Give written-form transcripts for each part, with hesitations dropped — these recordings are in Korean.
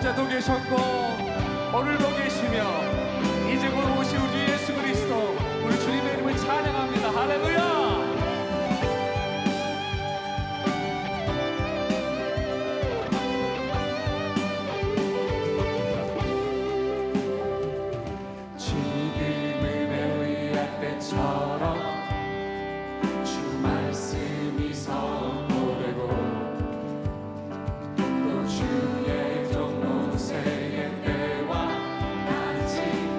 어제도 계셨고 오늘도 계시며 이제 곧 오실 우리 예수 그리스도 우리 주님의 이름을 찬양합니다. 할렐루야. 주의 종로새의 때와 같이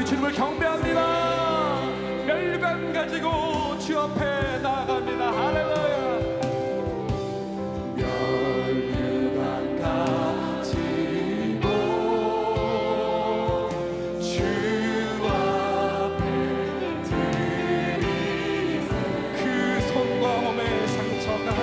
우리 주님을 경배합니다. 멸관 가지고 주 앞에 나아갑니다. 할렐루야. 멸관 가지고 주 앞에 드리세. 그 손과 몸의 상처가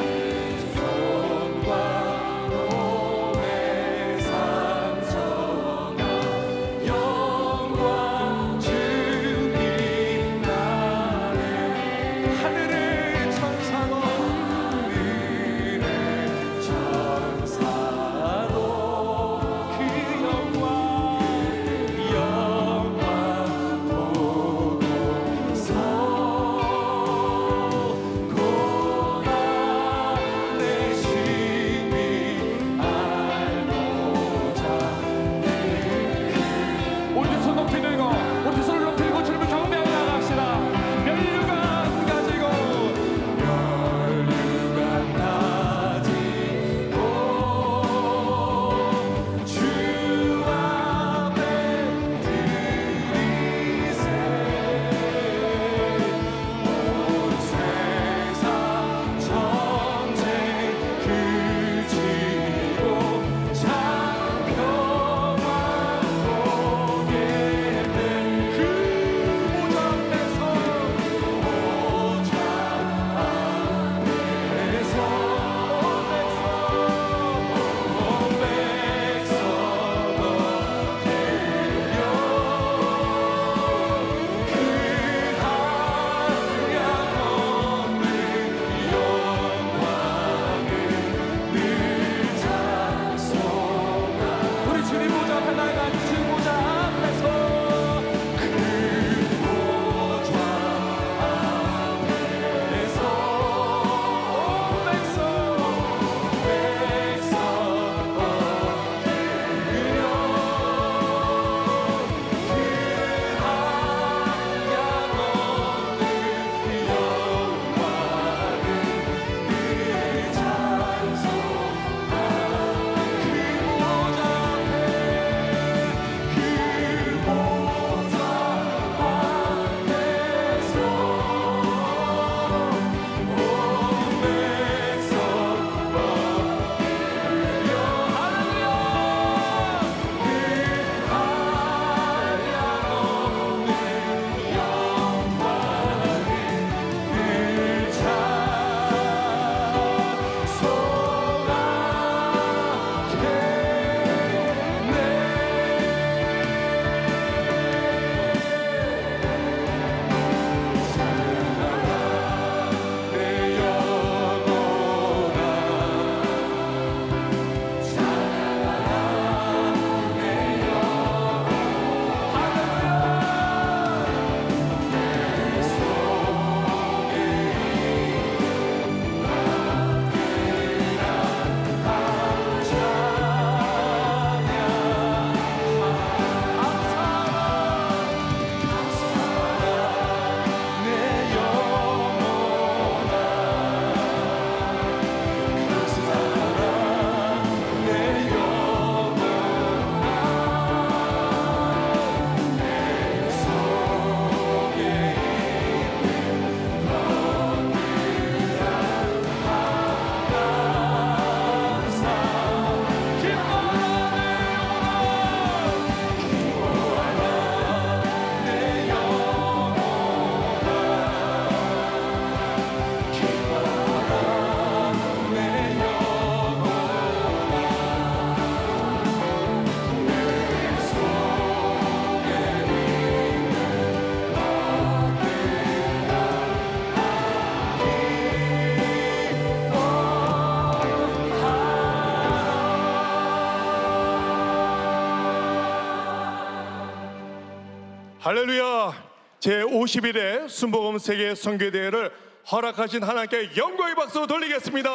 할렐루야. 제51회 순복음 세계 선교대회를 허락하신 하나님께 영광의 박수 돌리겠습니다.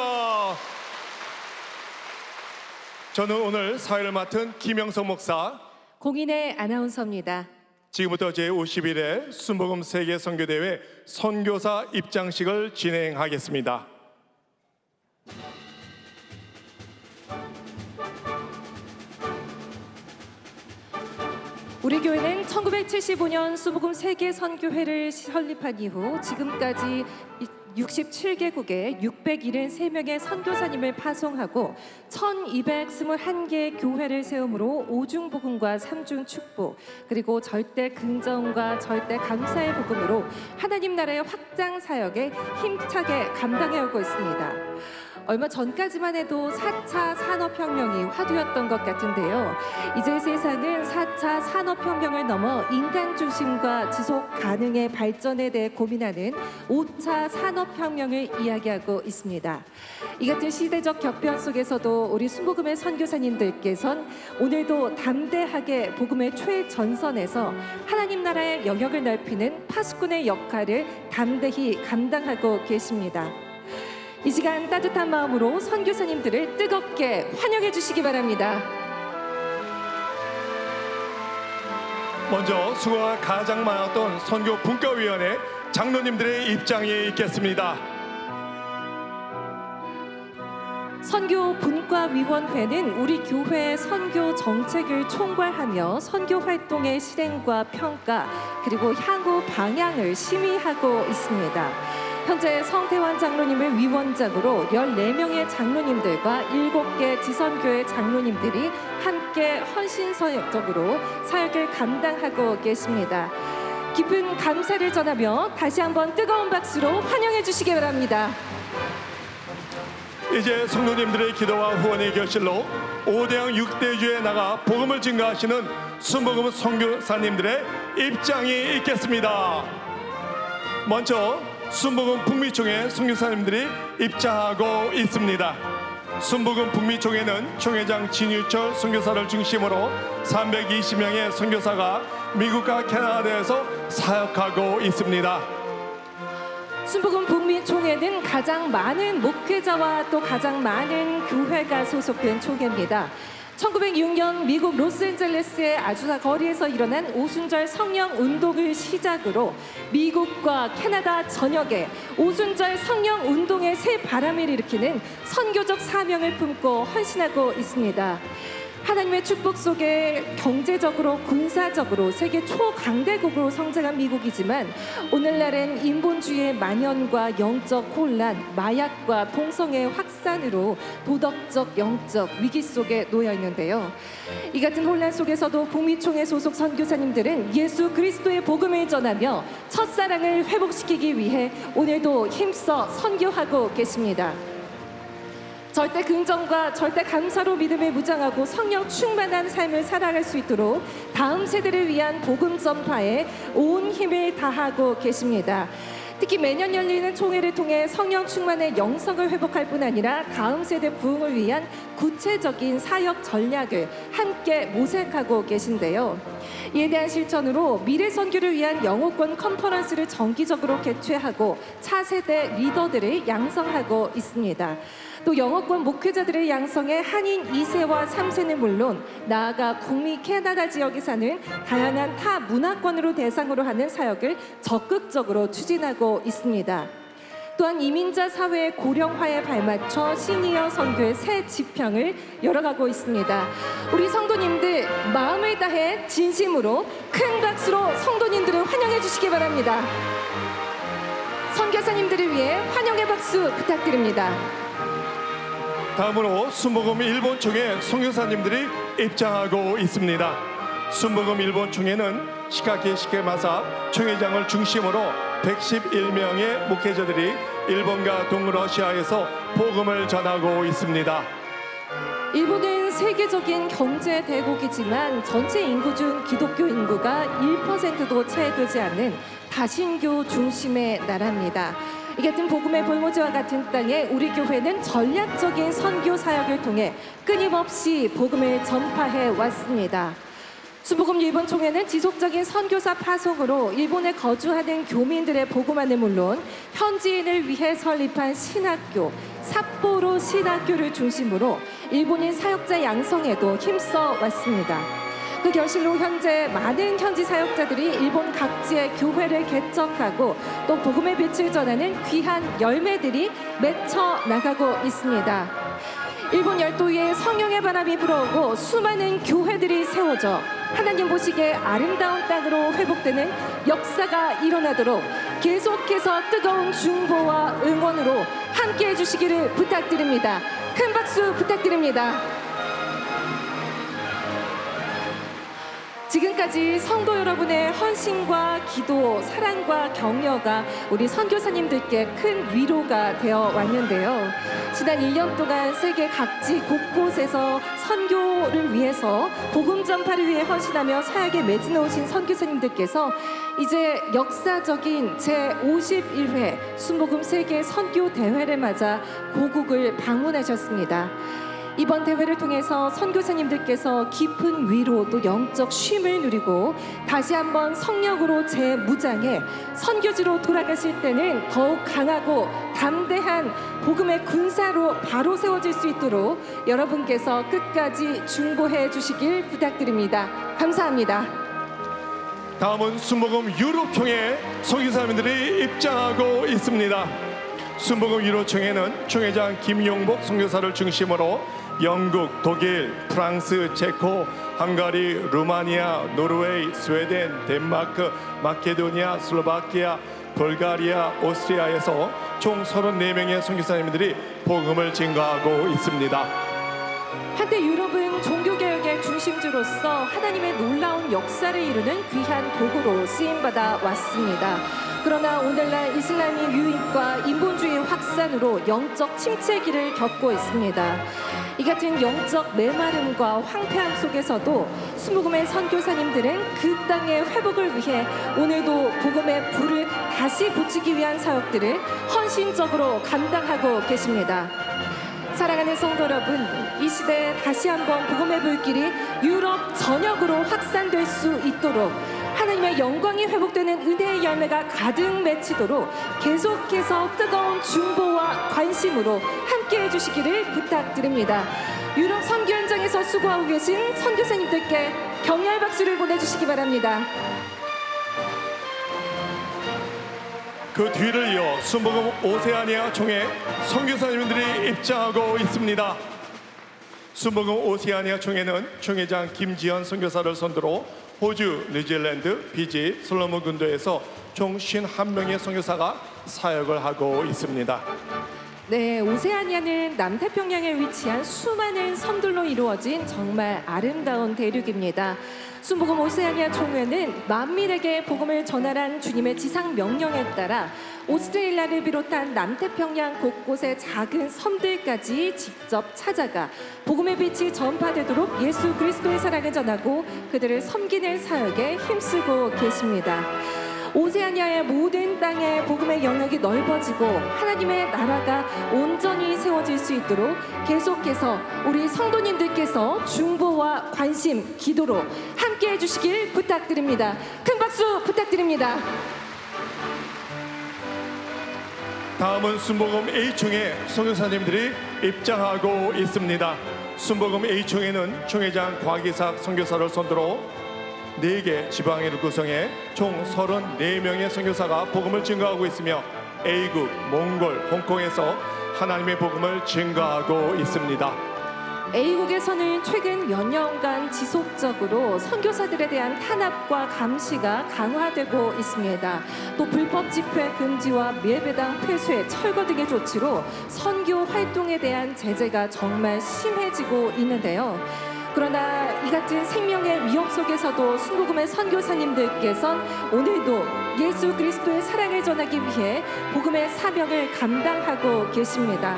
저는 오늘 사회를 맡은 김영석 목사, 공인의 아나운서입니다. 지금부터 제51회 순복음 세계 선교대회 선교사 입장식을 진행하겠습니다. 우리 교회는 1975년 수복음 세계 선교회를 설립한 이후 지금까지 67개국에 673명의 선교사님을 파송하고 1221개의 교회를 세움으로 오중복음과 삼중축복 그리고 절대 긍정과 절대 감사의 복음으로 하나님 나라의 확장 사역에 힘차게 감당해오고 있습니다. 얼마 전까지만 해도 4차 산업혁명이 화두였던 것 같은데요. 이제 세상은 4차 산업혁명을 넘어 인간 중심과 지속 가능의 발전에 대해 고민하는 5차 산업혁명을 이야기하고 있습니다. 이 같은 시대적 격변 속에서도 우리 순복음의 선교사님들께서는 오늘도 담대하게 복음의 최전선에서 하나님 나라의 영역을 넓히는 파수꾼의 역할을 담대히 감당하고 계십니다. 이 시간 따뜻한 마음으로 선교사님들을 뜨겁게 환영해 주시기 바랍니다. 먼저 수고가 가장 많았던 선교 분과위원회 장로님들의 입장이 있겠습니다. 선교 분과위원회는 우리 교회의 선교 정책을 총괄하며 선교 활동의 실행과 평가 그리고 향후 방향을 심의하고 있습니다. 현재 성태환 장로님을 위원장으로 14명의 장로님들과 7개 지선교회 장로님들이 함께 헌신서역적으로 사역을 감당하고 계십니다. 깊은 감사를 전하며 다시 한번 뜨거운 박수로 환영해 주시기 바랍니다. 이제 성도님들의 기도와 후원의 결실로 5대양 6대주에 나가 복음을 증거하시는 순복음 선교사님들의 입장이 있겠습니다. 먼저 순복음 북미총회 선교사님들이 입장하고 있습니다. 순복음 북미총회는 총회장 진유철 선교사를 중심으로 320명의 선교사가 미국과 캐나다에서 사역하고 있습니다. 순복음 북미총회는 가장 많은 목회자와 또 가장 많은 교회가 소속된 총회입니다. 1906년 미국 로스앤젤레스의 아주사 거리에서 일어난 오순절 성령 운동을 시작으로 미국과 캐나다 전역에 오순절 성령 운동의 새 바람을 일으키는 선교적 사명을 품고 헌신하고 있습니다. 하나님의 축복 속에 경제적으로 군사적으로 세계 초강대국으로 성장한 미국이지만 오늘날엔 인본주의의 만연과 영적 혼란, 마약과 동성애 확산으로 도덕적, 영적 위기 속에 놓여 있는데요. 이 같은 혼란 속에서도 북미총회 소속 선교사님들은 예수 그리스도의 복음을 전하며 첫사랑을 회복시키기 위해 오늘도 힘써 선교하고 계십니다. 절대 긍정과 절대 감사로 믿음을 무장하고 성령 충만한 삶을 살아갈 수 있도록 다음 세대를 위한 복음 전파에 온 힘을 다하고 계십니다. 특히 매년 열리는 총회를 통해 성령 충만의 영성을 회복할 뿐 아니라 다음 세대 부흥을 위한 구체적인 사역 전략을 함께 모색하고 계신데요. 이에 대한 실천으로 미래 선교를 위한 영어권 컨퍼런스를 정기적으로 개최하고 차세대 리더들을 양성하고 있습니다. 또 영어권 목회자들을 양성해 한인 2세와 3세는 물론 나아가 북미 캐나다 지역에 사는 다양한 타 문화권으로 대상으로 하는 사역을 적극적으로 추진하고 있습니다. 또한 이민자 사회의 고령화에 발맞춰 시니어 선교의 새 지평을 열어가고 있습니다. 우리 성도님들 마음을 다해 진심으로 큰 박수로 성도님들을 환영해 주시기 바랍니다. 선교사님들을 위해 환영의 박수 부탁드립니다. 다음으로 순복음 일본총회 선교사님들이 입장하고 있습니다. 순복음 일본총회는 시카키 시케마사 총회장을 중심으로 111명의 목회자들이 일본과 동러시아에서 복음을 전하고 있습니다. 일본은 세계적인 경제 대국이지만 전체 인구 중 기독교 인구가 1%도 채 되지 않는 다신교 중심의 나라입니다. 이 같은 복음의 볼모지와 같은 땅에 우리 교회는 전략적인 선교 사역을 통해 끊임없이 복음을 전파해 왔습니다. 순복음 일본 총회는 지속적인 선교사 파송으로 일본에 거주하는 교민들의 복음화는 물론 현지인을 위해 설립한 신학교, 삿포로 신학교를 중심으로 일본인 사역자 양성에도 힘써 왔습니다. 그 결실로 현재 많은 현지 사역자들이 일본 각지의 교회를 개척하고 또 복음의 빛을 전하는 귀한 열매들이 맺혀 나가고 있습니다. 일본 열도에 성령의 바람이 불어오고 수많은 교회들이 세워져 하나님 보시기에 아름다운 땅으로 회복되는 역사가 일어나도록 계속해서 뜨거운 중보와 응원으로 함께해 주시기를 부탁드립니다. 큰 박수 부탁드립니다. 지금까지 성도 여러분의 헌신과 기도, 사랑과 격려가 우리 선교사님들께 큰 위로가 되어 왔는데요. 지난 1년 동안 세계 각지 곳곳에서 선교를 위해서 복음 전파를 위해 헌신하며 사역에 매진해 오신 선교사님들께서 이제 역사적인 제51회 순복음 세계 선교 대회를 맞아 고국을 방문하셨습니다. 이번 대회를 통해서 선교사님들께서 깊은 위로 또 영적 쉼을 누리고 다시 한번 성령으로 재무장해 선교지로 돌아가실 때는 더욱 강하고 담대한 복음의 군사로 바로 세워질 수 있도록 여러분께서 끝까지 중보해 주시길 부탁드립니다. 감사합니다. 다음은 순복음 유럽총회 선교사님들이 입장하고 있습니다. 순복음 유럽총회는 총회장 김용복 선교사를 중심으로 영국, 독일, 프랑스, 체코, 헝가리, 루마니아, 노르웨이, 스웨덴, 덴마크, 마케도니아, 슬로바키아, 불가리아, 오스트리아에서 총 34명의 선교사님들이 복음을 증거하고 있습니다. 한때 유럽은 종교개혁의 중심지로서 하나님의 놀라운 역사를 이루는 귀한 도구로 쓰임받아 왔습니다. 그러나 오늘날 이슬람의 유입과 인본주의 확산으로 영적 침체기를 겪고 있습니다. 이 같은 영적 메마름과 황폐함 속에서도 순복음의 선교사님들은 그 땅의 회복을 위해 오늘도 복음의 불을 다시 붙이기 위한 사역들을 헌신적으로 감당하고 계십니다. 사랑하는 성도 여러분, 이 시대에 다시 한번 복음의 불길이 유럽 전역으로 확산될 수 있도록 하나님의 영광이 회복되는 은혜의 열매가 가득 맺히도록 계속해서 뜨거운 중보와 관심으로 함께해 주시기를 부탁드립니다. 유럽 선교 현장에서 수고하고 계신 선교사님들께 격려의 박수를 보내주시기 바랍니다. 그 뒤를 이어 순복음 오세아니아 총회 선교사님들이 입장하고 있습니다. 순복음 오세아니아 총회는 총회장 김지현 선교사를 선두로 호주, 뉴질랜드, 피지, 솔로몬 군도에서 총 51명의 선교사가 사역을 하고 있습니다. 네, 오세아니아는 남태평양에 위치한 수많은 섬들로 이루어진 정말 아름다운 대륙입니다. 순복음 오세아니아 총회는 만민에게 복음을 전하란 주님의 지상 명령에 따라 오스트레일리아를 비롯한 남태평양 곳곳의 작은 섬들까지 직접 찾아가 복음의 빛이 전파되도록 예수 그리스도의 사랑을 전하고 그들을 섬기는 사역에 힘쓰고 계십니다. 오세아니아의 모든 땅에 복음의 영역이 넓어지고 하나님의 나라가 온전히 세워질 수 있도록 계속해서 우리 성도님들께서 중보와 관심, 기도로 함께해 주시길 부탁드립니다. 큰 박수 부탁드립니다. 다음은 순복음 A총회 선교사님들이 입장하고 있습니다. 순복음 A총회는 총회장 곽이삭 선교사를 선두로 4개 지방회를 구성해 총 34명의 선교사가 복음을 증거하고 있으며 A국, 몽골, 홍콩에서 하나님의 복음을 증거하고 있습니다. A국에서는 최근 몇 년간 지속적으로 선교사들에 대한 탄압과 감시가 강화되고 있습니다. 또 불법 집회 금지와 예배당 폐쇄, 철거 등의 조치로 선교 활동에 대한 제재가 정말 심해지고 있는데요. 그러나 이 같은 생명의 위협 속에서도 순복음의 선교사님들께서는 오늘도 예수 그리스도의 사랑을 전하기 위해 복음의 사명을 감당하고 계십니다.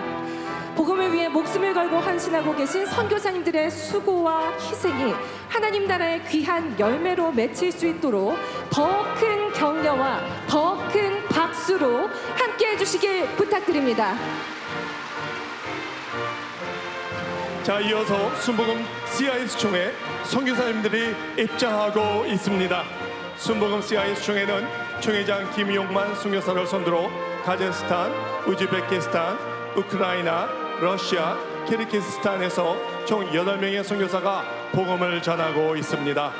복음을 위해 목숨을 걸고 헌신하고 계신 선교사님들의 수고와 희생이 하나님 나라의 귀한 열매로 맺힐 수 있도록 더 큰 격려와 더 큰 박수로 함께해 주시길 부탁드립니다. 자, 이어서 순복음 CIS 총회 선교사님들이 입장하고 있습니다. 순복음 CIS 총회는 총회장 김용만 선교사를 선두로 카자흐스탄, 우즈베키스탄, 우크라이나, 러시아, 키르기스탄에서 총 8명의 선교사가 복음을 전하고 있습니다.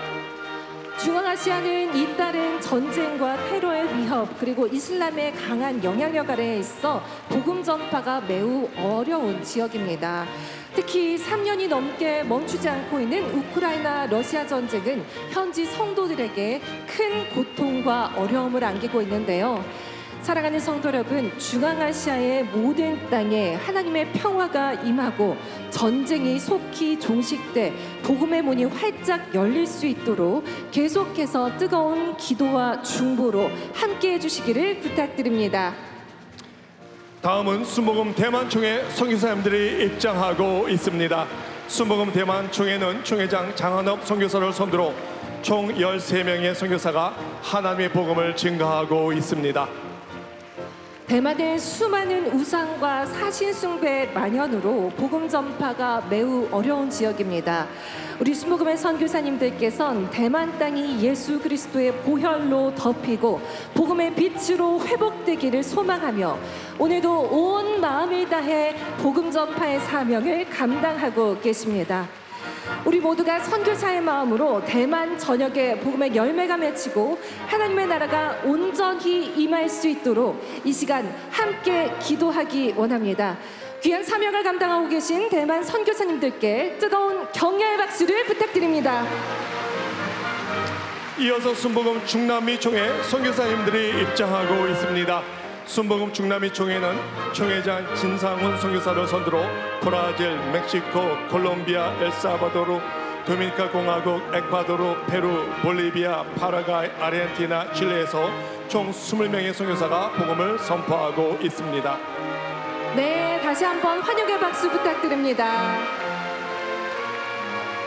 중앙아시아는 잇따른 전쟁과 테러의 위협 그리고 이슬람의 강한 영향력 아래에 있어 복음 전파가 매우 어려운 지역입니다. 특히 3년이 넘게 멈추지 않고 있는 우크라이나 러시아 전쟁은 현지 성도들에게 큰 고통과 어려움을 안기고 있는데요. 사랑하는 성도 여러분, 중앙아시아의 모든 땅에 하나님의 평화가 임하고 전쟁이 속히 종식돼 복음의 문이 활짝 열릴 수 있도록 계속해서 뜨거운 기도와 중보로 함께해 주시기를 부탁드립니다. 다음은 순복음 대만총회 선교사님들이 입장하고 있습니다. 순복음 대만총회는 총회장 장한업 선교사를 선두로 총 13명의 선교사가 하나님의 복음을 증거하고 있습니다. 대만의 수많은 우상과 사신숭배 만연으로 복음 전파가 매우 어려운 지역입니다. 우리 순복음의 선교사님들께서는 대만 땅이 예수 그리스도의 보혈로 덮이고 복음의 빛으로 회복되기를 소망하며 오늘도 온 마음을 다해 복음 전파의 사명을 감당하고 계십니다. 우리 모두가 선교사의 마음으로 대만 전역에 복음의 열매가 맺히고 하나님의 나라가 온전히 임할 수 있도록 이 시간 함께 기도하기 원합니다. 귀한 사명을 감당하고 계신 대만 선교사님들께 뜨거운 격려의 박수를 부탁드립니다. 이어서 순복음 중남미 총회 선교사님들이 입장하고 있습니다. 순복음 중남미 총회는 총회장 진상훈 선교사를 선두로 브라질, 멕시코, 콜롬비아, 엘살바도르, 도미니카 공화국, 에콰도르, 페루, 볼리비아, 파라과이, 아르헨티나, 칠레에서 총 20명의 선교사가 복음을 선포하고 있습니다. 네, 다시 한번 환영의 박수 부탁드립니다.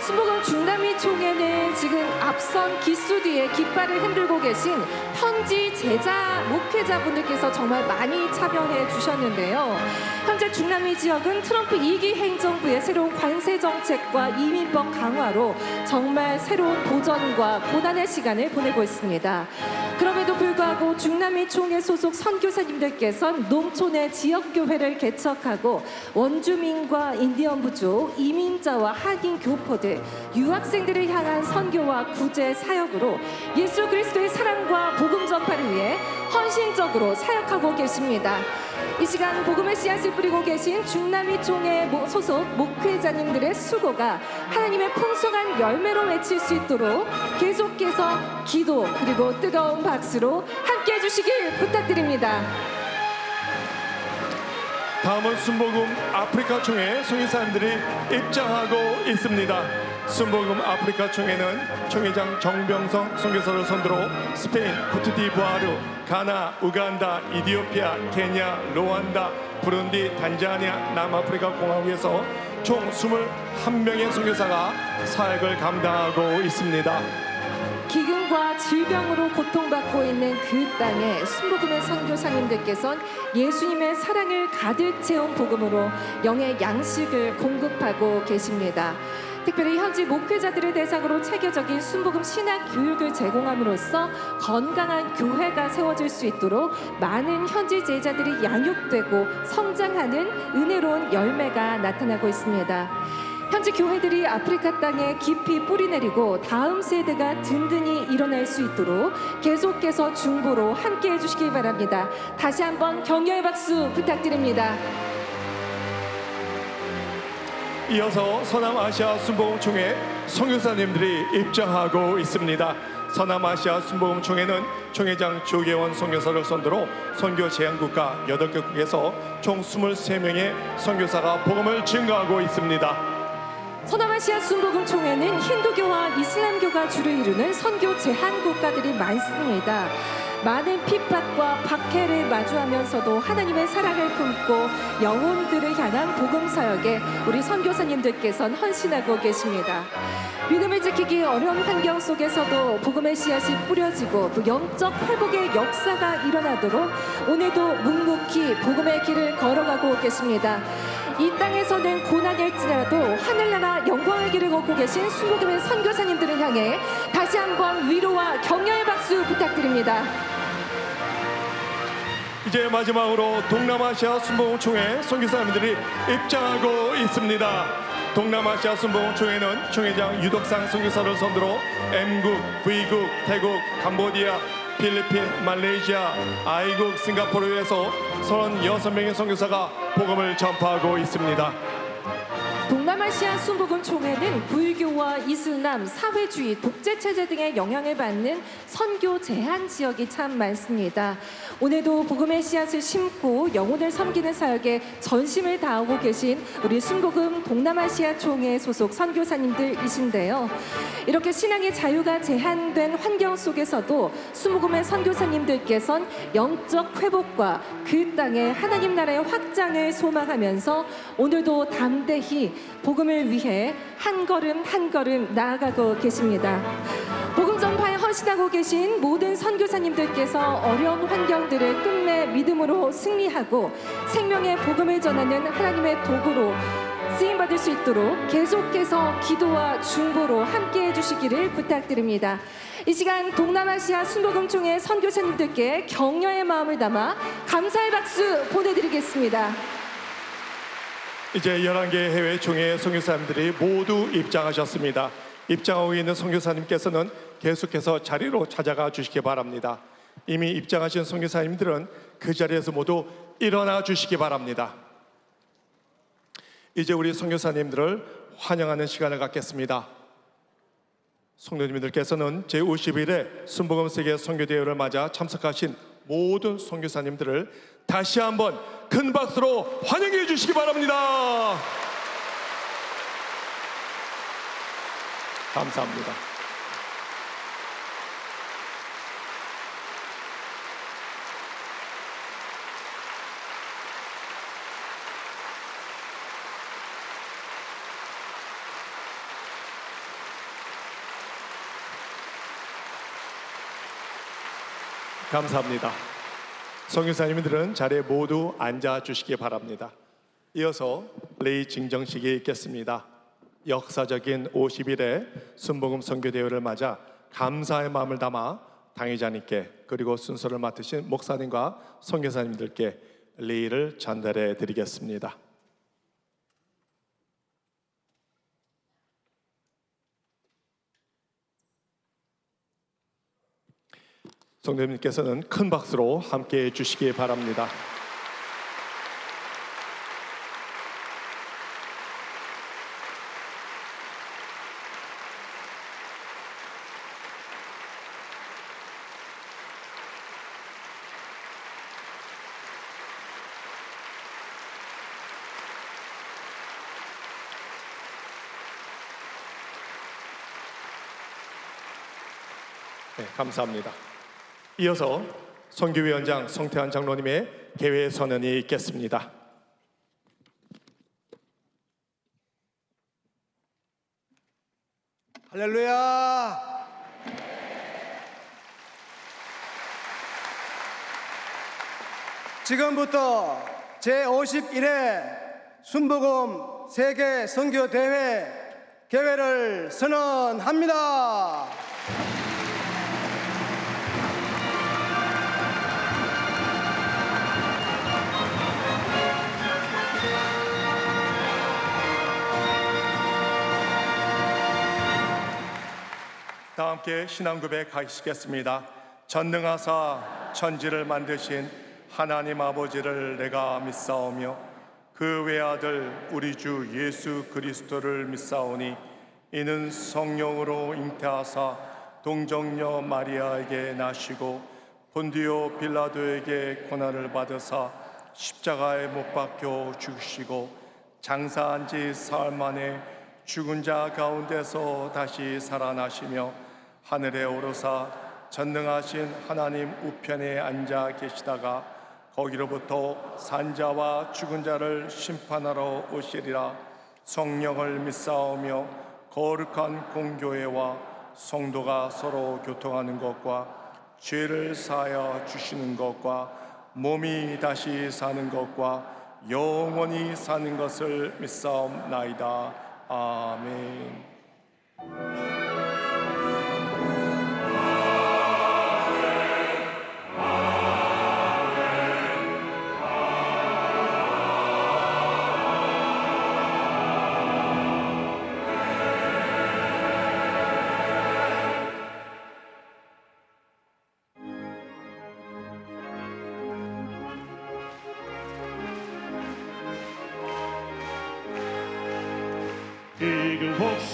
순복음 중남미 총회는 지금 앞선 기수 뒤에 깃발을 흔들고 계신 현지 제자 목회자분들께서 정말 많이 참여해 주셨는데요. 현재 중남미 지역은 트럼프 2기 행정부의 새로운 관세 정책과 이민법 강화로 정말 새로운 도전과 고난의 시간을 보내고 있습니다. 그럼에도 불구하고 중남미 총회 소속 선교사님들께서는 농촌의 지역교회를 개척하고 원주민과 인디언 부족, 이민자와 한인 교포들, 유학생들을 향한 선교와 구제 사역으로 예수 그리스도의 사랑과 복음 전파를 위해 헌신적으로 사역하고 계십니다. 이 시간 복음의 씨앗을 뿌리고 계신 중남미 총회 소속 목회자님들의 수고가 하나님의 풍성한 열매로 맺힐 수 있도록 계속해서 기도 그리고 뜨거운 박수로 함께해 주시길 부탁드립니다. 다음은 순복음 아프리카 총회 선교사님들이 입장하고 있습니다. 순복음 아프리카 총회는 총회장 정병성 선교사를 선두로 스페인, 코트디부아르, 가나, 우간다, 이디오피아, 케냐, 루안다, 부룬디, 단자니아, 남아프리카 공화국에서 총 21명의 선교사가 사역을 감당하고 있습니다. 기근과 질병으로 고통받고 있는 그 땅에 순복음의 선교사님들께서는 예수님의 사랑을 가득 채운 복음으로 영의 양식을 공급하고 계십니다. 특별히 현지 목회자들을 대상으로 체계적인 순복음 신학 교육을 제공함으로써 건강한 교회가 세워질 수 있도록 많은 현지 제자들이 양육되고 성장하는 은혜로운 열매가 나타나고 있습니다. 현지 교회들이 아프리카 땅에 깊이 뿌리내리고 다음 세대가 든든히 일어날 수 있도록 계속해서 중보로 함께해 주시기 바랍니다. 다시 한번 격려의 박수 부탁드립니다. 이어서 서남아시아 순복음 총회 선교사님들이 입장하고 있습니다. 서남아시아 순복음 총회는 총회장 조계원 선교사를 선두로 선교 제한국가 8개국에서 총 23명의 선교사가 복음을 증거하고 있습니다. 서남아시아 순복음 총회는 힌두교와 이슬람교가 주를 이루는 선교 제한 국가들이 많습니다. 많은 핍박과 박해를 마주하면서도 하나님의 사랑을 품고 영혼들을 향한 복음 사역에 우리 선교사님들께서는 헌신하고 계십니다. 믿음을 지키기 어려운 환경 속에서도 복음의 씨앗이 뿌려지고 또 영적 회복의 역사가 일어나도록 오늘도 묵묵히 복음의 길을 걸어가고 계십니다. 이 땅에서는 고난일지라도 하늘나라 영광의 길을 걷고 계신 순복음의 선교사님들을 향해 다시 한번 위로와 격려의 박수 부탁드립니다. 이제 마지막으로 동남아시아 순복음 총회 선교사님들이 입장하고 있습니다. 동남아시아 순복음 총회는 총회장 유덕상 선교사를 선두로 M국, V국, 태국, 캄보디아, 필리핀, 말레이시아, I국, 싱가포르에서 36명의 선교사가 복음을 전파하고 있습니다. 동남아시아 순복음 총회는 불교와 이슬람, 사회주의, 독재체제 등의 영향을 받는 선교 제한 지역이 참 많습니다. 오늘도 복음의 씨앗을 심고 영혼을 섬기는 사역에 전심을 다하고 계신 우리 순복음 동남아시아 총회 소속 선교사님들이신데요. 이렇게 신앙의 자유가 제한된 환경 속에서도 순복음의 선교사님들께서는 영적 회복과 그 땅의 하나님 나라의 확장을 소망하면서 오늘도 담대히 복음을 위해 한 걸음 한 걸음 나아가고 계십니다. 복음 전파에 헌신하고 계신 모든 선교사님들께서 어려운 환경들을 끝내 믿음으로 승리하고 생명의 복음을 전하는 하나님의 도구로 쓰임받을 수 있도록 계속해서 기도와 중보로 함께해 주시기를 부탁드립니다. 이 시간 동남아시아 순복음총회 선교사님들께 격려의 마음을 담아 감사의 박수 보내드리겠습니다. 이제 11개 해외 총회 선교사님들이 모두 입장하셨습니다. 입장하고 있는 선교사님께서는 계속해서 자리로 찾아가 주시기 바랍니다. 이미 입장하신 선교사님들은 그 자리에서 모두 일어나 주시기 바랍니다. 이제 우리 선교사님들을 환영하는 시간을 갖겠습니다. 성도님들께서는 제51회 순복음 세계 선교대회를 맞아 참석하신 모든 선교사님들을 다시 한번 큰 박수로 환영해 주시기 바랍니다. 감사합니다. 감사합니다. 선교사님들은 자리에 모두 앉아 주시기 바랍니다. 이어서 레이 증정식이 있겠습니다. 역사적인 50일의 순복음 선교대회를 맞아 감사의 마음을 담아 당회자님께 그리고 순서를 맡으신 목사님과 선교사님들께 레이를 전달해 드리겠습니다. 성도님께서는 큰 박수로 함께해 주시기 바랍니다. 네, 감사합니다. 이어서 선교위원장 성태환 장로님의 개회 선언이 있겠습니다. 할렐루야. 지금부터 제51회 순복음 세계 선교대회 개회를 선언합니다. 다 함께 신앙 고백하시겠습니다. 전능하사 천지를 만드신 하나님 아버지를 내가 믿사오며 그 외아들 우리 주 예수 그리스도를 믿사오니 이는 성령으로 잉태하사 동정녀 마리아에게 나시고 본디오 빌라도에게 고난을 받으사 십자가에 못 박혀 죽으시고 장사한 지 사흘 만에 죽은 자 가운데서 다시 살아나시며 하늘에 오르사 전능하신 하나님 우편에 앉아 계시다가 거기로부터 산자와 죽은 자를 심판하러 오시리라. 성령을 믿사오며 거룩한 공교회와 성도가 서로 교통하는 것과 죄를 사하여 주시는 것과 몸이 다시 사는 것과 영원히 사는 것을 믿사옵나이다. 아멘.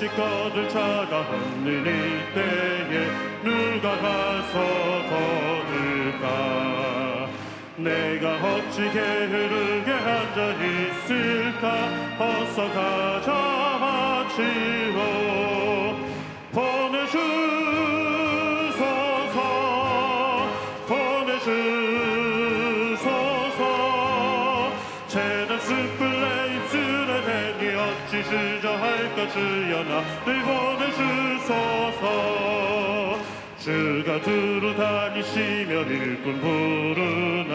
없이 거둘 자가 없는 이때에 누가 가서 거둘까? 내가 어찌 게으르게 앉아 있을까? 어서 가자 마치고 보내주소서. 재단 스플레이스를 대니 어찌 주저할까? 주여 나를 보내주소서. 주가 두루 다니시며 일꾼 부르나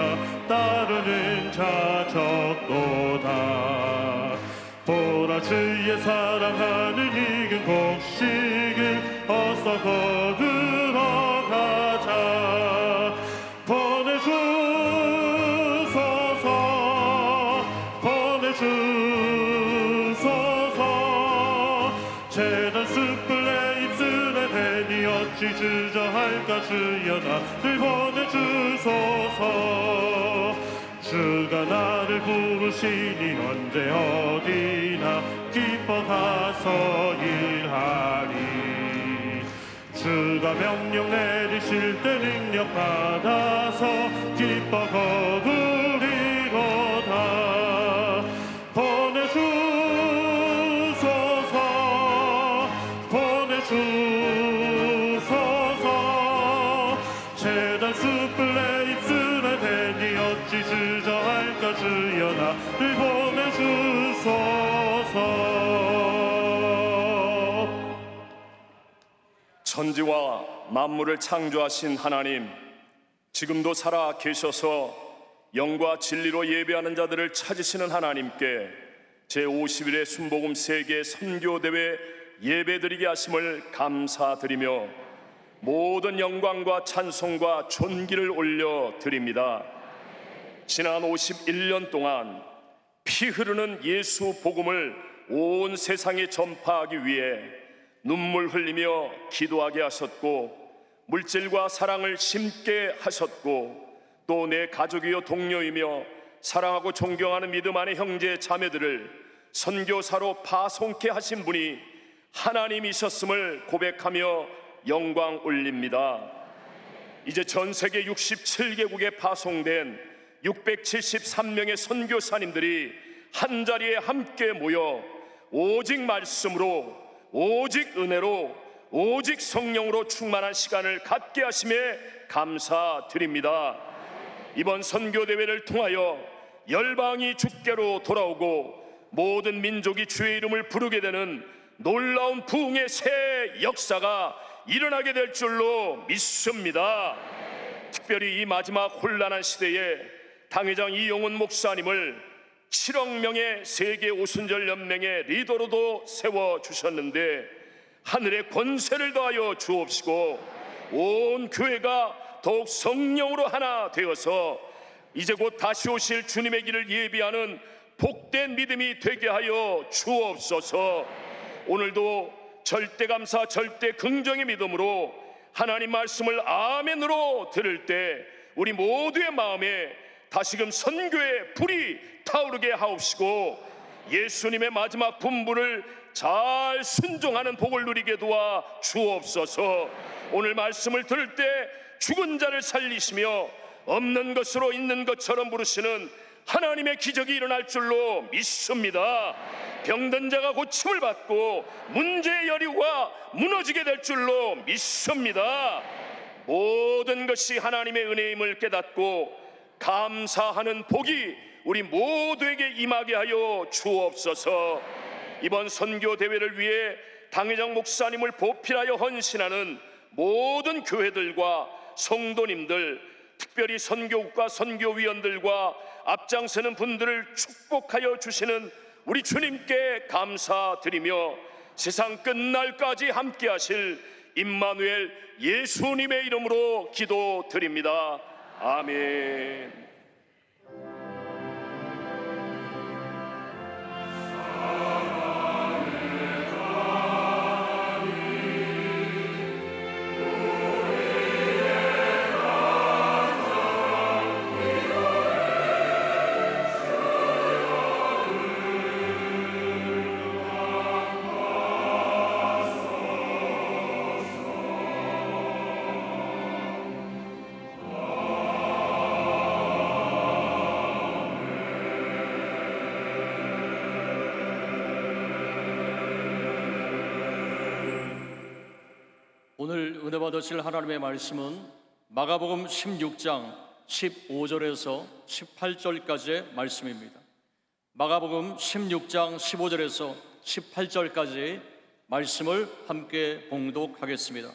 따르는 자 적도다. 보라 주의 사랑하는 익은 곡식을 어서 거두러 가자. 보내주소서. 재단 스플레이스에 대니 어찌 주저할까? 주여 나를 보내주소서. 주가 나를 부르시니 언제 어디나 기뻐 가서 일하리. 주가 명령 내리실 때 능력 받아서 기뻐 거두리로다. 보내주소서. 재단 스플레이스에 대니 어찌 주저할까? 주여 나를 보내주소서. 천지와 만물을 창조하신 하나님, 지금도 살아 계셔서 영과 진리로 예배하는 자들을 찾으시는 하나님께 제50일의 순복음 세계 선교대회 예배드리게 하심을 감사드리며 모든 영광과 찬송과 존귀를 올려드립니다. 지난 51년 동안 피 흐르는 예수 복음을 온 세상에 전파하기 위해 눈물 흘리며 기도하게 하셨고, 물질과 사랑을 심게 하셨고, 또 내 가족이요 동료이며 사랑하고 존경하는 믿음 안의 형제 자매들을 선교사로 파송케 하신 분이 하나님이셨음을 고백하며 영광 올립니다. 이제 전 세계 67개국에 파송된 673명의 선교사님들이 한자리에 함께 모여 오직 말씀으로, 오직 은혜로, 오직 성령으로 충만한 시간을 갖게 하심에 감사드립니다. 이번 선교대회를 통하여 열방이 주께로 돌아오고 모든 민족이 주의 이름을 부르게 되는 놀라운 부흥의 새 역사가 일어나게 될 줄로 믿습니다. 특별히 이 마지막 혼란한 시대에 당회장 이용훈 목사님을 7억 명의 세계 오순절 연맹의 리더로도 세워주셨는데 하늘의 권세를 더하여 주옵시고 온 교회가 더욱 성령으로 하나 되어서 이제 곧 다시 오실 주님의 길을 예비하는 복된 믿음이 되게 하여 주옵소서. 오늘도 절대 감사, 절대 긍정의 믿음으로 하나님 말씀을 아멘으로 들을 때 우리 모두의 마음에 다시금 선교의 불이 타오르게 하옵시고 예수님의 마지막 분부를 잘 순종하는 복을 누리게 도와 주옵소서. 오늘 말씀을 들을 때 죽은 자를 살리시며 없는 것으로 있는 것처럼 부르시는 하나님의 기적이 일어날 줄로 믿습니다. 병든 자가 고침을 받고 문제의 여리고가 무너지게 될 줄로 믿습니다. 모든 것이 하나님의 은혜임을 깨닫고 감사하는 복이 우리 모두에게 임하게 하여 주옵소서. 이번 선교대회를 위해 당회장 목사님을 보필하여 헌신하는 모든 교회들과 성도님들, 특별히 선교국과 선교위원들과 앞장서는 분들을 축복하여 주시는 우리 주님께 감사드리며 세상 끝날까지 함께 하실 임마누엘 예수님의 이름으로 기도드립니다. 아멘. 오늘 은혜 받으실 하나님의 말씀은 마가복음 16장 15절에서 18절까지의 말씀입니다. 마가복음 16장 15절에서 18절까지 말씀을 함께 봉독하겠습니다.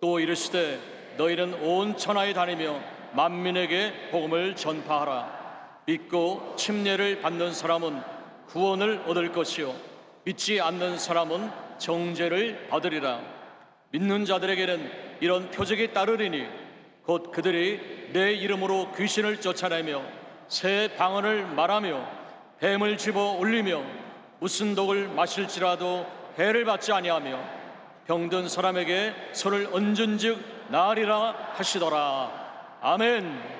또 이르시되 너희는 온 천하에 다니며 만민에게 복음을 전파하라. 믿고 침례를 받는 사람은 구원을 얻을 것이요 믿지 않는 사람은 정죄를 받으리라. 믿는 자들에게는 이런 표적이 따르리니 곧 그들이 내 이름으로 귀신을 쫓아내며 새 방언을 말하며 뱀을 집어 올리며 무슨 독을 마실지라도 해를 받지 아니하며 병든 사람에게 손을 얹은즉 나으리라 하시더라. 아멘.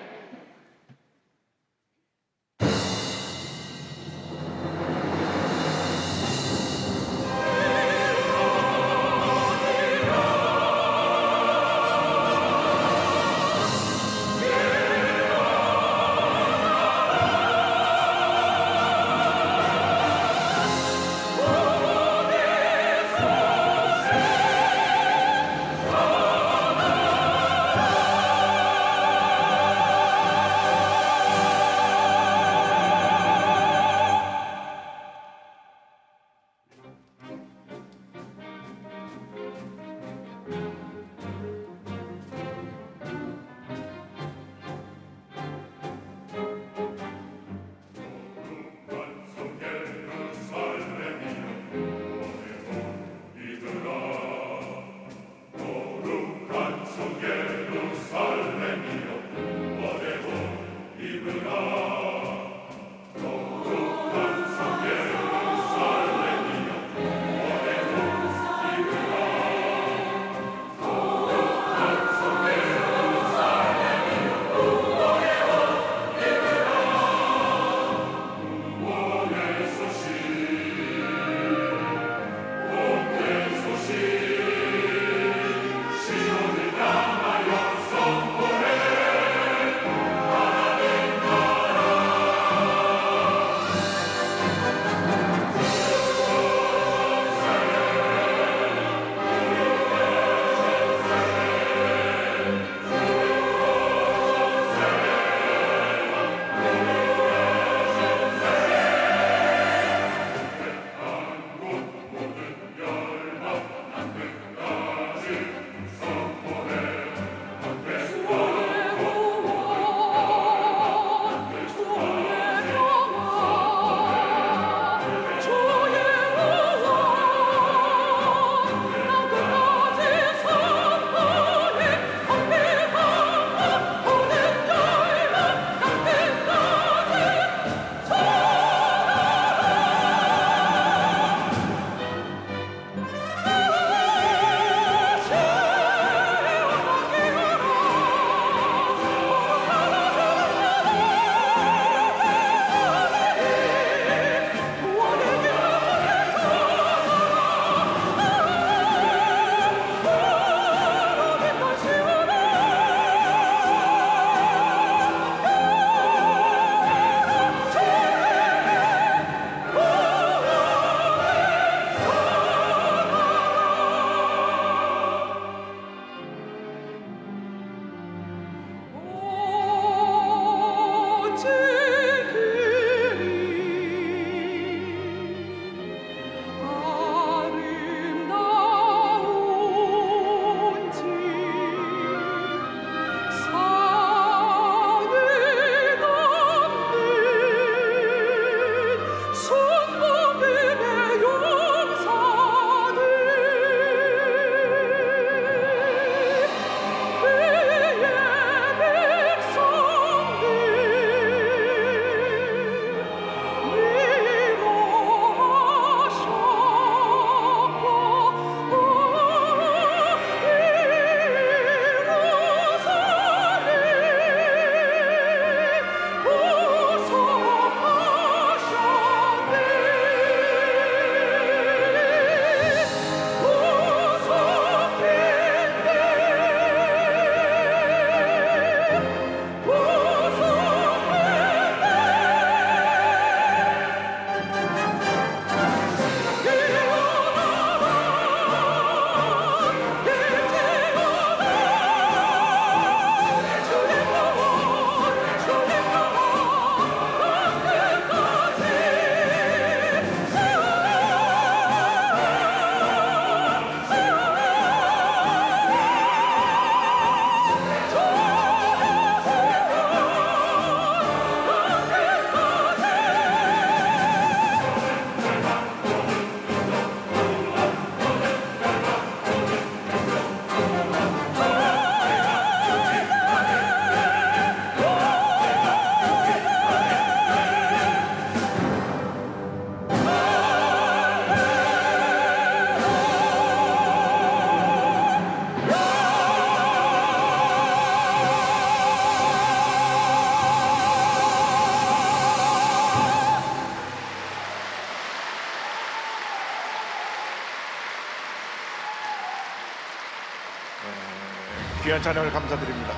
귀한 찬양을 감사드립니다.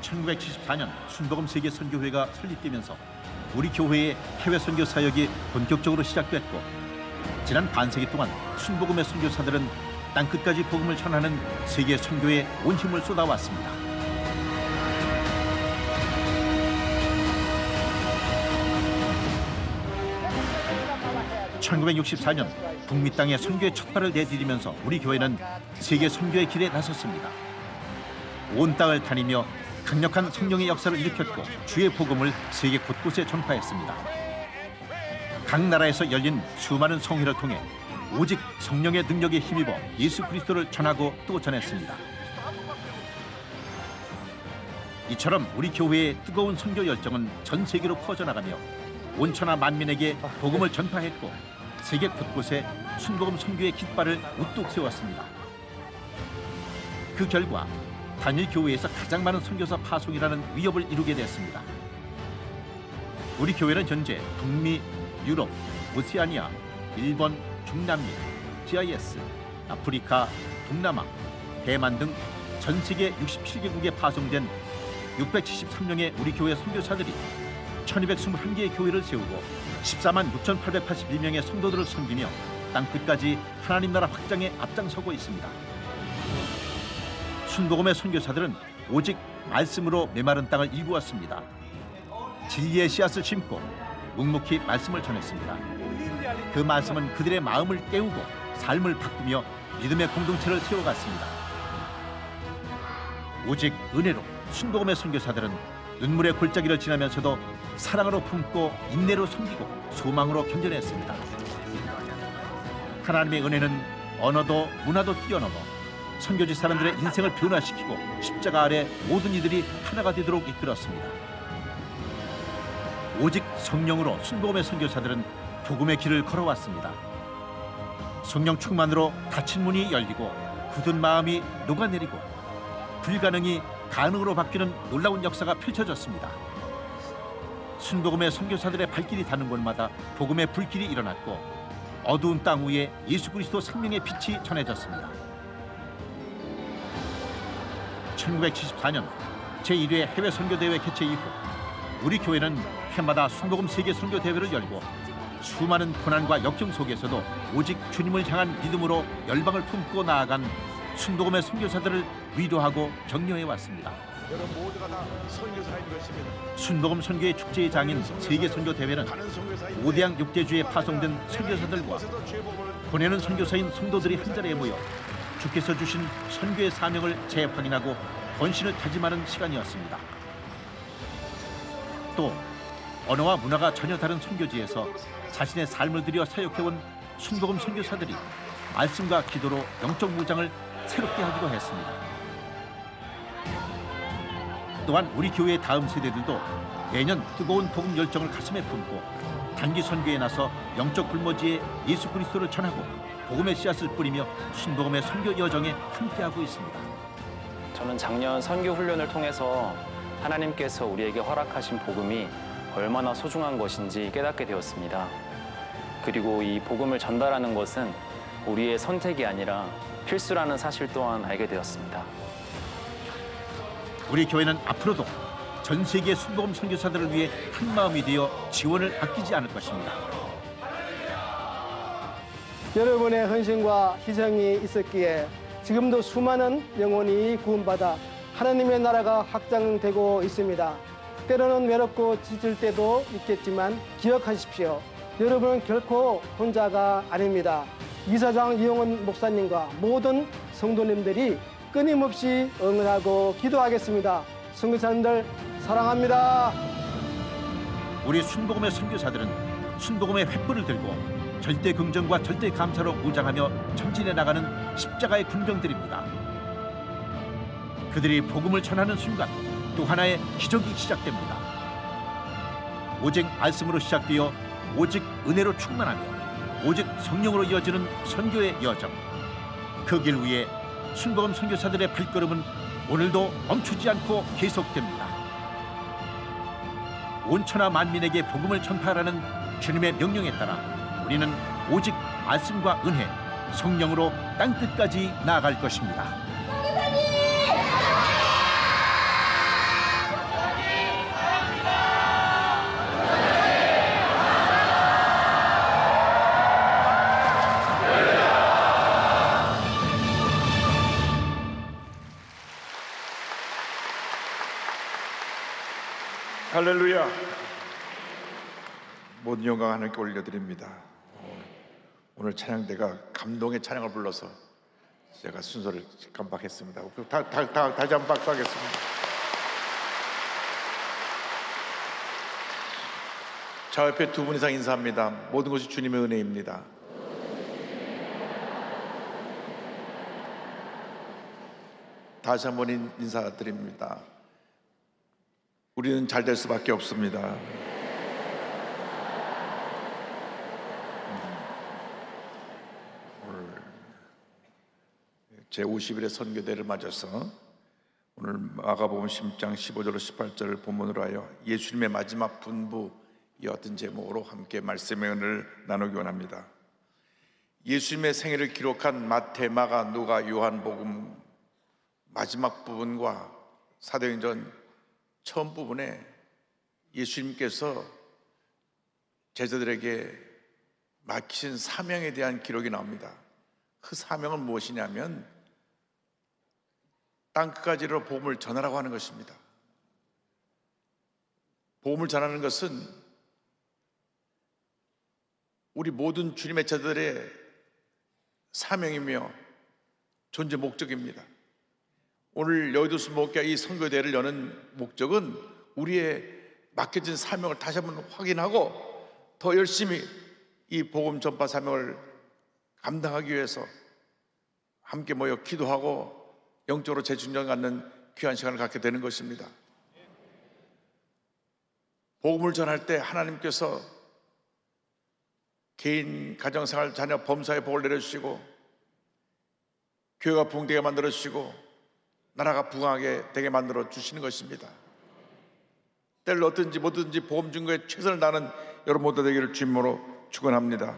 1974년 순복음 세계 선교회가 설립되면서 우리 교회의 해외 선교 사역이 본격적으로 시작됐고, 지난 반세기 동안 순복음의 선교사들은 땅끝까지 복음을 전하는 세계 선교에 온 힘을 쏟아왔습니다. (1964년) 북미 땅에 선교의 첫 발을 내디디면서 우리 교회는 세계 선교의 길에 나섰습니다. 온 땅을 다니며 강력한 성령의 역사를 일으켰고, 주의 복음을 세계 곳곳에 전파했습니다. 각 나라에서 열린 수많은 성회를 통해 오직 성령의 능력에 힘입어 예수 그리스도를 전하고 또 전했습니다. 이처럼 우리 교회의 뜨거운 선교 열정은 전 세계로 퍼져나가며 온천하 만민에게 복음을 전파했고, 세계 곳곳에 순복음 선교의 깃발을 우뚝 세웠습니다. 그 결과 단일 교회에서 가장 많은 선교사 파송이라는 위협을 이루게 됐습니다. 우리 교회는 현재 북미, 유럽, 오세아니아, 일본, 중남미, GIS, 아프리카, 동남아, 대만 등 전 세계 67개국에 파송된 673명의 우리 교회 선교사들이 1221개의 교회를 세우고 14만 6,881명의 성도들을 섬기며 땅끝까지 하나님 나라 확장에 앞장서고 있습니다. 순복음의 선교사들은 오직 말씀으로 메마른 땅을 일구었습니다. 진리의 씨앗을 심고 묵묵히 말씀을 전했습니다. 그 말씀은 그들의 마음을 깨우고 삶을 바꾸며 믿음의 공동체를 세워갔습니다. 오직 은혜로 순복음의 선교사들은 눈물의 골짜기를 지나면서도 사랑으로 품고 인내로 섬기고 소망으로 견뎌냈습니다. 하나님의 은혜는 언어도 문화도 뛰어넘어 선교지 사람들의 인생을 변화시키고 십자가 아래 모든 이들이 하나가 되도록 이끌었습니다. 오직 성령으로 순복음의 선교사들은 복음의 길을 걸어왔습니다. 성령 충만으로 닫힌 문이 열리고 굳은 마음이 녹아내리고 불가능이 가능으로 바뀌는 놀라운 역사가 펼쳐졌습니다. 순복음의 선교사들의 발길이 닿는 곳마다 복음의 불길이 일어났고, 어두운 땅 위에 예수 그리스도 생명의 빛이 전해졌습니다. 1974년 제1회 해외 선교대회 개최 이후 우리 교회는 해마다 순복음 세계 선교대회를 열고, 수많은 고난과 역경 속에서도 오직 주님을 향한 믿음으로 열방을 품고 나아간 순복음의 선교사들을 위로하고 격려해 왔습니다. 여러분 모두가 다 선교사인 것입니다. 순복음 선교의 축제의 장인 세계 선교대회는 5대양 6대주에 파송된 선교사들과 보내는 선교사인 성도들이 한자리에 모여 주께서 주신 선교의 사명을 재확인하고 헌신을 다짐하는 시간이었습니다. 또 언어와 문화가 전혀 다른 선교지에서 자신의 삶을 들여 사역해온 순복음 선교사들이 말씀과 기도로 영적 무장을 새롭게 하기도 했습니다. 또한 우리 교회의 다음 세대들도 매년 뜨거운 복음 열정을 가슴에 품고 단기 선교에 나서 영적 불모지에 예수 그리스도를 전하고 복음의 씨앗을 뿌리며 순복음의 선교 여정에 함께하고 있습니다. 저는 작년 선교 훈련을 통해서 하나님께서 우리에게 허락하신 복음이 얼마나 소중한 것인지 깨닫게 되었습니다. 그리고 이 복음을 전달하는 것은 우리의 선택이 아니라 필수라는 사실 또한 알게 되었습니다. 우리 교회는 앞으로도 전 세계 순복음 선교사들을 위해 한 마음이 되어 지원을 아끼지 않을 것입니다. 여러분의 헌신과 희생이 있었기에 지금도 수많은 영혼이 구원받아 하나님의 나라가 확장되고 있습니다. 때로는 외롭고 지칠 때도 있겠지만 기억하십시오. 여러분은 결코 혼자가 아닙니다. 이사장 이용원 목사님과 모든 성도님들이 끊임없이 응원하고 기도하겠습니다. 선교사님들 사랑합니다. 우리 순복음의 선교사들은 순복음의 횃불을 들고 절대 긍정과 절대 감사로 무장하며 전진해 나가는 십자가의 군병들입니다. 그들이 복음을 전하는 순간 또 하나의 기적이 시작됩니다. 오직 말씀으로 시작되어 오직 은혜로 충만하며 오직 성령으로 이어지는 선교의 여정. 그 길 위에 순복음 선교사들의 발걸음은 오늘도 멈추지 않고 계속됩니다. 온천하 만민에게 복음을 전파하라는 주님의 명령에 따라 우리는 오직 말씀과 은혜, 성령으로 땅끝까지 나아갈 것입니다. 할렐루야. 모든 영광 하나님께 올려드립니다. 오늘 찬양대가 감동의 찬양을 불러서 제가 순서를 깜빡했습니다. 다시 한번 박수하겠습니다. 자, 옆에 두 분 이상 인사합니다. 모든 것이 주님의 은혜입니다. 다시 한번 인사드립니다. 우리는 잘 될 수밖에 없습니다. 오늘 제50일의 선교대를 맞아서 오늘 마가복음 10장 15절로 18절을 본문으로 하여 예수님의 마지막 분부이었던 제목으로 함께 말씀의 은혜를 나누기 원합니다. 예수님의 생애를 기록한 마태, 마가, 누가, 요한복음 마지막 부분과 사도행전 처음 부분에 예수님께서 제자들에게 맡기신 사명에 대한 기록이 나옵니다. 그 사명은 무엇이냐면 땅끝까지로 복음을 전하라고 하는 것입니다. 복음을 전하는 것은 우리 모든 주님의 제자들의 사명이며 존재 목적입니다. 오늘 여의도 순복음교회 이 선교대를 여는 목적은 우리의 맡겨진 사명을 다시 한번 확인하고 더 열심히 이 복음 전파 사명을 감당하기 위해서 함께 모여 기도하고 영적으로 재충전 갖는 귀한 시간을 갖게 되는 것입니다. 복음을 전할 때 하나님께서 개인, 가정생활, 자녀, 범사에 복을 내려주시고 교회가 부흥되게 만들어주시고 나라가 부강하게 되게 만들어 주시는 것입니다. 때를 얻든지 뭐든지 복음 증거에 최선을 다하는 여러분 모두 되기를 주님으로 축원합니다.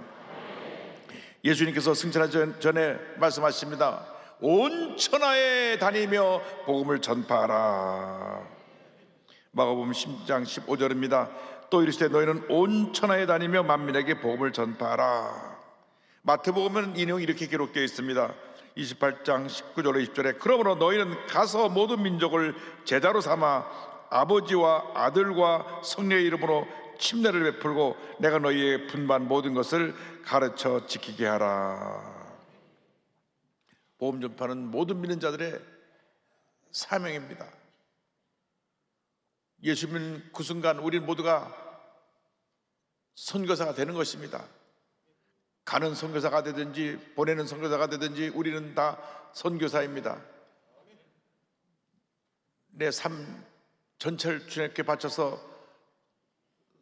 예수님께서 승천하기 전에 말씀하십니다. 온 천하에 다니며 복음을 전파하라. 마가복음 10장 15절입니다. 또 이르시되 너희는 온 천하에 다니며 만민에게 복음을 전파하라. 마태복음은 이 내용이 이렇게 기록되어 있습니다. 28장 19절로 20절에 그러므로 너희는 가서 모든 민족을 제자로 삼아 아버지와 아들과 성령의 이름으로 침례를 베풀고 내가 너희의 분반 모든 것을 가르쳐 지키게 하라. 복음 전파는 모든 믿는 자들의 사명입니다. 예수 믿는 그 순간 우리 모두가 선교사가 되는 것입니다. 가는 선교사가 되든지 보내는 선교사가 되든지 우리는 다 선교사입니다. 내 삶 전체를 주님께 바쳐서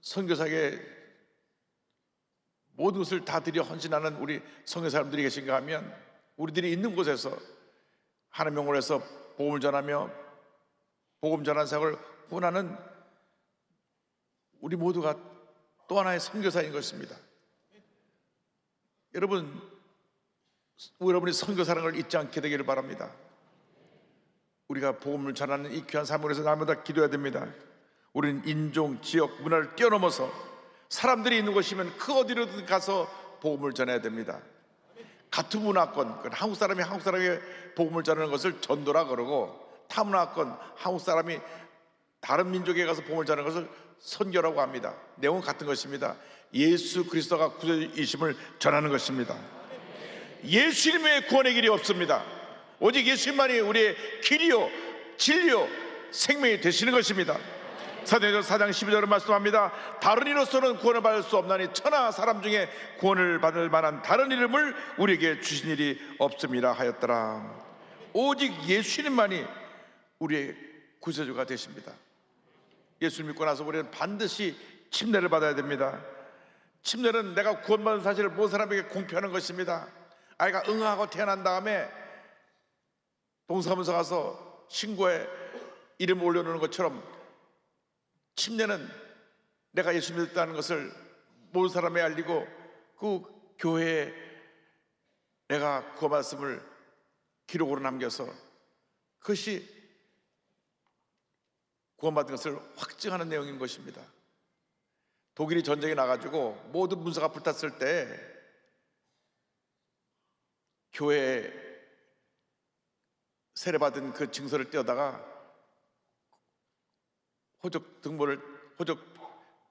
선교사에게 모든 것을 다 드려 헌신하는 우리 선교사님들이 계신가 하면 우리들이 있는 곳에서 하나님의 명으로 해서 복음을 전하며 복음 전하는 사역을 후원하는 우리 모두가 또 하나의 선교사인 것입니다. 여러분이 선교사라는 걸 잊지 않게 되기를 바랍니다. 우리가 복음을 전하는 이 귀한 삶을 위해서 날마다 기도해야 됩니다. 우리는 인종, 지역, 문화를 뛰어넘어서 사람들이 있는 곳이면 그 어디로든 가서 복음을 전해야 됩니다. 같은 문화권, 한국 사람이 한국 사람에게 복음을 전하는 것을 전도라 그러고 타 문화권, 한국 사람이 다른 민족에 가서 복음을 전하는 것을 선교라고 합니다. 내용은 같은 것입니다. 예수 그리스도가 구주이심을 전하는 것입니다. 예수님의 구원의 길이 없습니다. 오직 예수님만이 우리의 길이요 진리요 생명이 되시는 것입니다. 사도행전 4장 12절은 말씀합니다. 다른 이로서는 구원을 받을 수 없나니 천하 사람 중에 구원을 받을 만한 다른 이름을 우리에게 주신 일이 없음이라 하였더라. 오직 예수님만이 우리의 구세주가 되십니다. 예수를 믿고 나서 우리는 반드시 침례를 받아야 됩니다. 침례는 내가 구원받은 사실을 모든 사람에게 공표하는 것입니다. 아이가 응하고 태어난 다음에 동사무소 가서 신고에 이름 올려놓는 것처럼 침례는 내가 예수 믿었다는 것을 모든 사람에 알리고 그 교회에 내가 구원받았음을 기록으로 남겨서 그것이 구원받은 것을 확증하는 내용인 것입니다. 독일이 전쟁에 나가지고 모든 문서가 불탔을 때 교회에 세례받은 그 증서를 떼어다가 호적 등본을 호적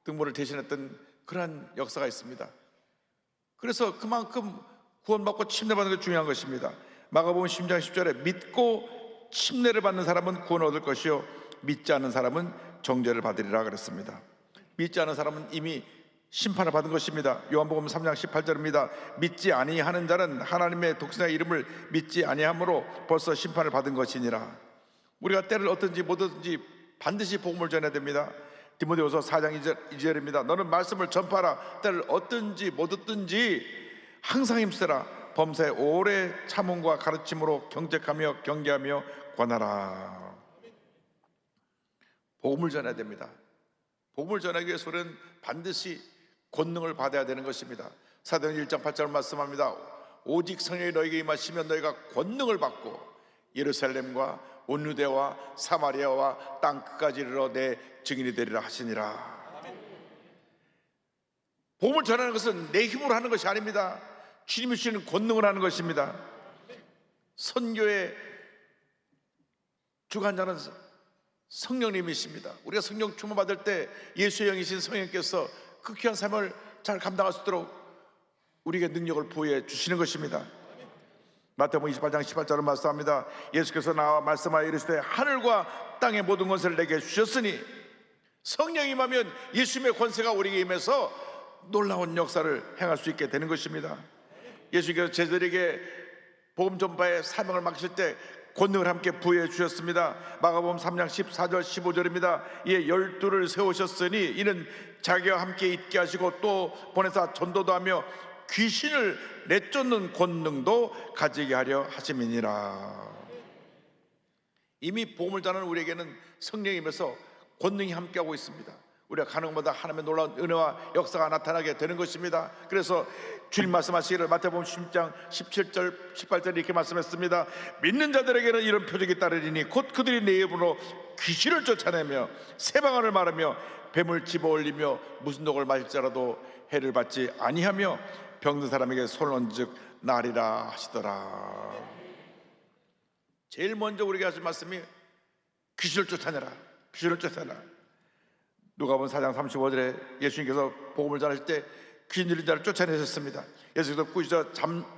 등본을 대신했던 그러한 역사가 있습니다. 그래서 그만큼 구원받고 침례받는 게 중요한 것입니다. 마가복음 10장 10절에 믿고 침례를 받는 사람은 구원을 얻을 것이요 믿지 않는 사람은 정죄를 받으리라 그랬습니다. 믿지 않는 사람은 이미 심판을 받은 것입니다. 요한복음 3장 18절입니다. 믿지 아니하는 자는 하나님의 독생자의 이름을 믿지 아니함으로 벌써 심판을 받은 것이니라. 우리가 때를 얻든지 못 얻든지 반드시 복음을 전해야 됩니다. 디모데후서 4장 2절입니다. 너는 말씀을 전파하라. 때를 얻든지 못 얻든지 항상 힘쓰라. 범사에 오래 참음과 가르침으로 경책하며 경계하며 권하라. 복음을 전해야 됩니다. 복음을 전하기 위해서는 반드시 권능을 받아야 되는 것입니다. 사도행전 1장 8절 말씀합니다. 오직 성령이 너에게 임하시면 너희가 권능을 받고 예루살렘과 온 유대와 사마리아와 땅 끝까지 이르러 내 증인이 되리라 하시니라. 복음을 전하는 것은 내 힘으로 하는 것이 아닙니다. 주님이 주시는 권능을 하는 것입니다. 선교의 주관자는 성령님이십니다. 우리가 성령 충만 받을 때 예수의 영이신 성령께서 그 귀한 삶을 잘 감당할 수 있도록 우리에게 능력을 부여해 주시는 것입니다. 마태복음 28장 18절을 말씀합니다. 예수께서 나와 말씀하여 이르시되 하늘과 땅의 모든 권세를 내게 주셨으니 성령이 임하면 예수님의 권세가 우리에게 임해서 놀라운 역사를 행할 수 있게 되는 것입니다. 예수님께서 제자들에게 복음 전파의 사명을 맡기실 때 권능을 함께 부여해 주셨습니다. 마가복음 3장 14절 15절입니다. 이에 12를 세우셨으니 이는 자기와 함께 있게 하시고 또 보내사 전도도 하며 귀신을 내쫓는 권능도 가지게 하려 하심이니라. 이미 복음을 전하는 우리에게는 성령이면서 권능이 함께하고 있습니다. 우리가 가는 것마다 하나님의 놀라운 은혜와 역사가 나타나게 되는 것입니다. 그래서 주님 말씀하시기를 마태복음 10장 17절 18절 이렇게 말씀했습니다. 믿는 자들에게는 이런 표적이 따르리니 곧 그들이 내 이름으로 귀신을 쫓아내며 새 방언을 말하며 뱀을 집어올리며 무슨 독을 마실지라도 해를 받지 아니하며 병든 사람에게 손을 얹은즉 나으리라 하시더라. 제일 먼저 우리에게 하신 말씀이 귀신을 쫓아내라. 귀신을 쫓아내라. 누가복음 4장 35절에 예수님께서 복음을 전하실 때 귀신 들린 자를 쫓아내셨습니다. 예수께서 꾸짖어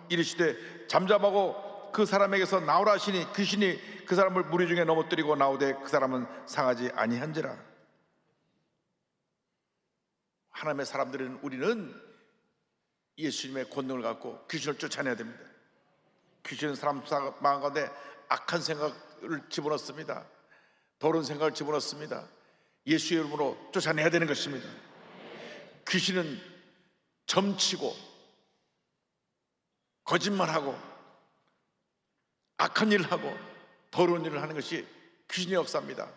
이르시되 잠잠하고 그 사람에게서 나오라 하시니 귀신이 그 사람을 무리 중에 넘어뜨리고 나오되 그 사람은 상하지 아니한지라. 하나님의 사람들은 우리는 예수님의 권능을 갖고 귀신을 쫓아내야 됩니다. 귀신은 사람 마음 가운데 악한 생각을 집어넣습니다. 더러운 생각을 집어넣습니다. 예수의 이름으로 쫓아내야 되는 것입니다. 귀신은 점치고 거짓말하고 악한 일을 하고 더러운 일을 하는 것이 귀신의 역사입니다.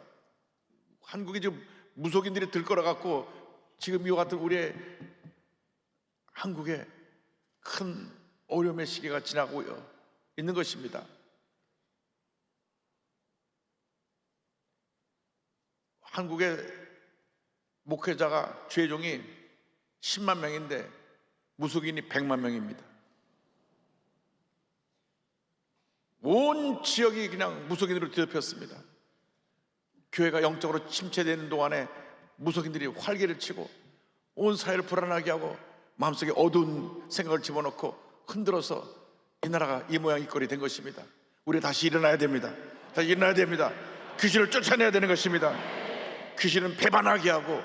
한국이 지금 무속인들이 들끓어갖고 지금 이와 같은 우리의 한국에 큰 어려움의 시기가 지나고 있는 것입니다. 한국의 목회자가 최종이 10만 명인데 무속인이 100만 명입니다. 온 지역이 그냥 무속인으로 뒤덮였습니다. 교회가 영적으로 침체되는 동안에 무속인들이 활개를 치고 온 사회를 불안하게 하고 마음속에 어두운 생각을 집어넣고 흔들어서 이 나라가 이 모양 이 꼴이 된 것입니다. 우리 다시 일어나야 됩니다. 다시 일어나야 됩니다. 귀신을 쫓아내야 되는 것입니다. 귀신은 배반하게 하고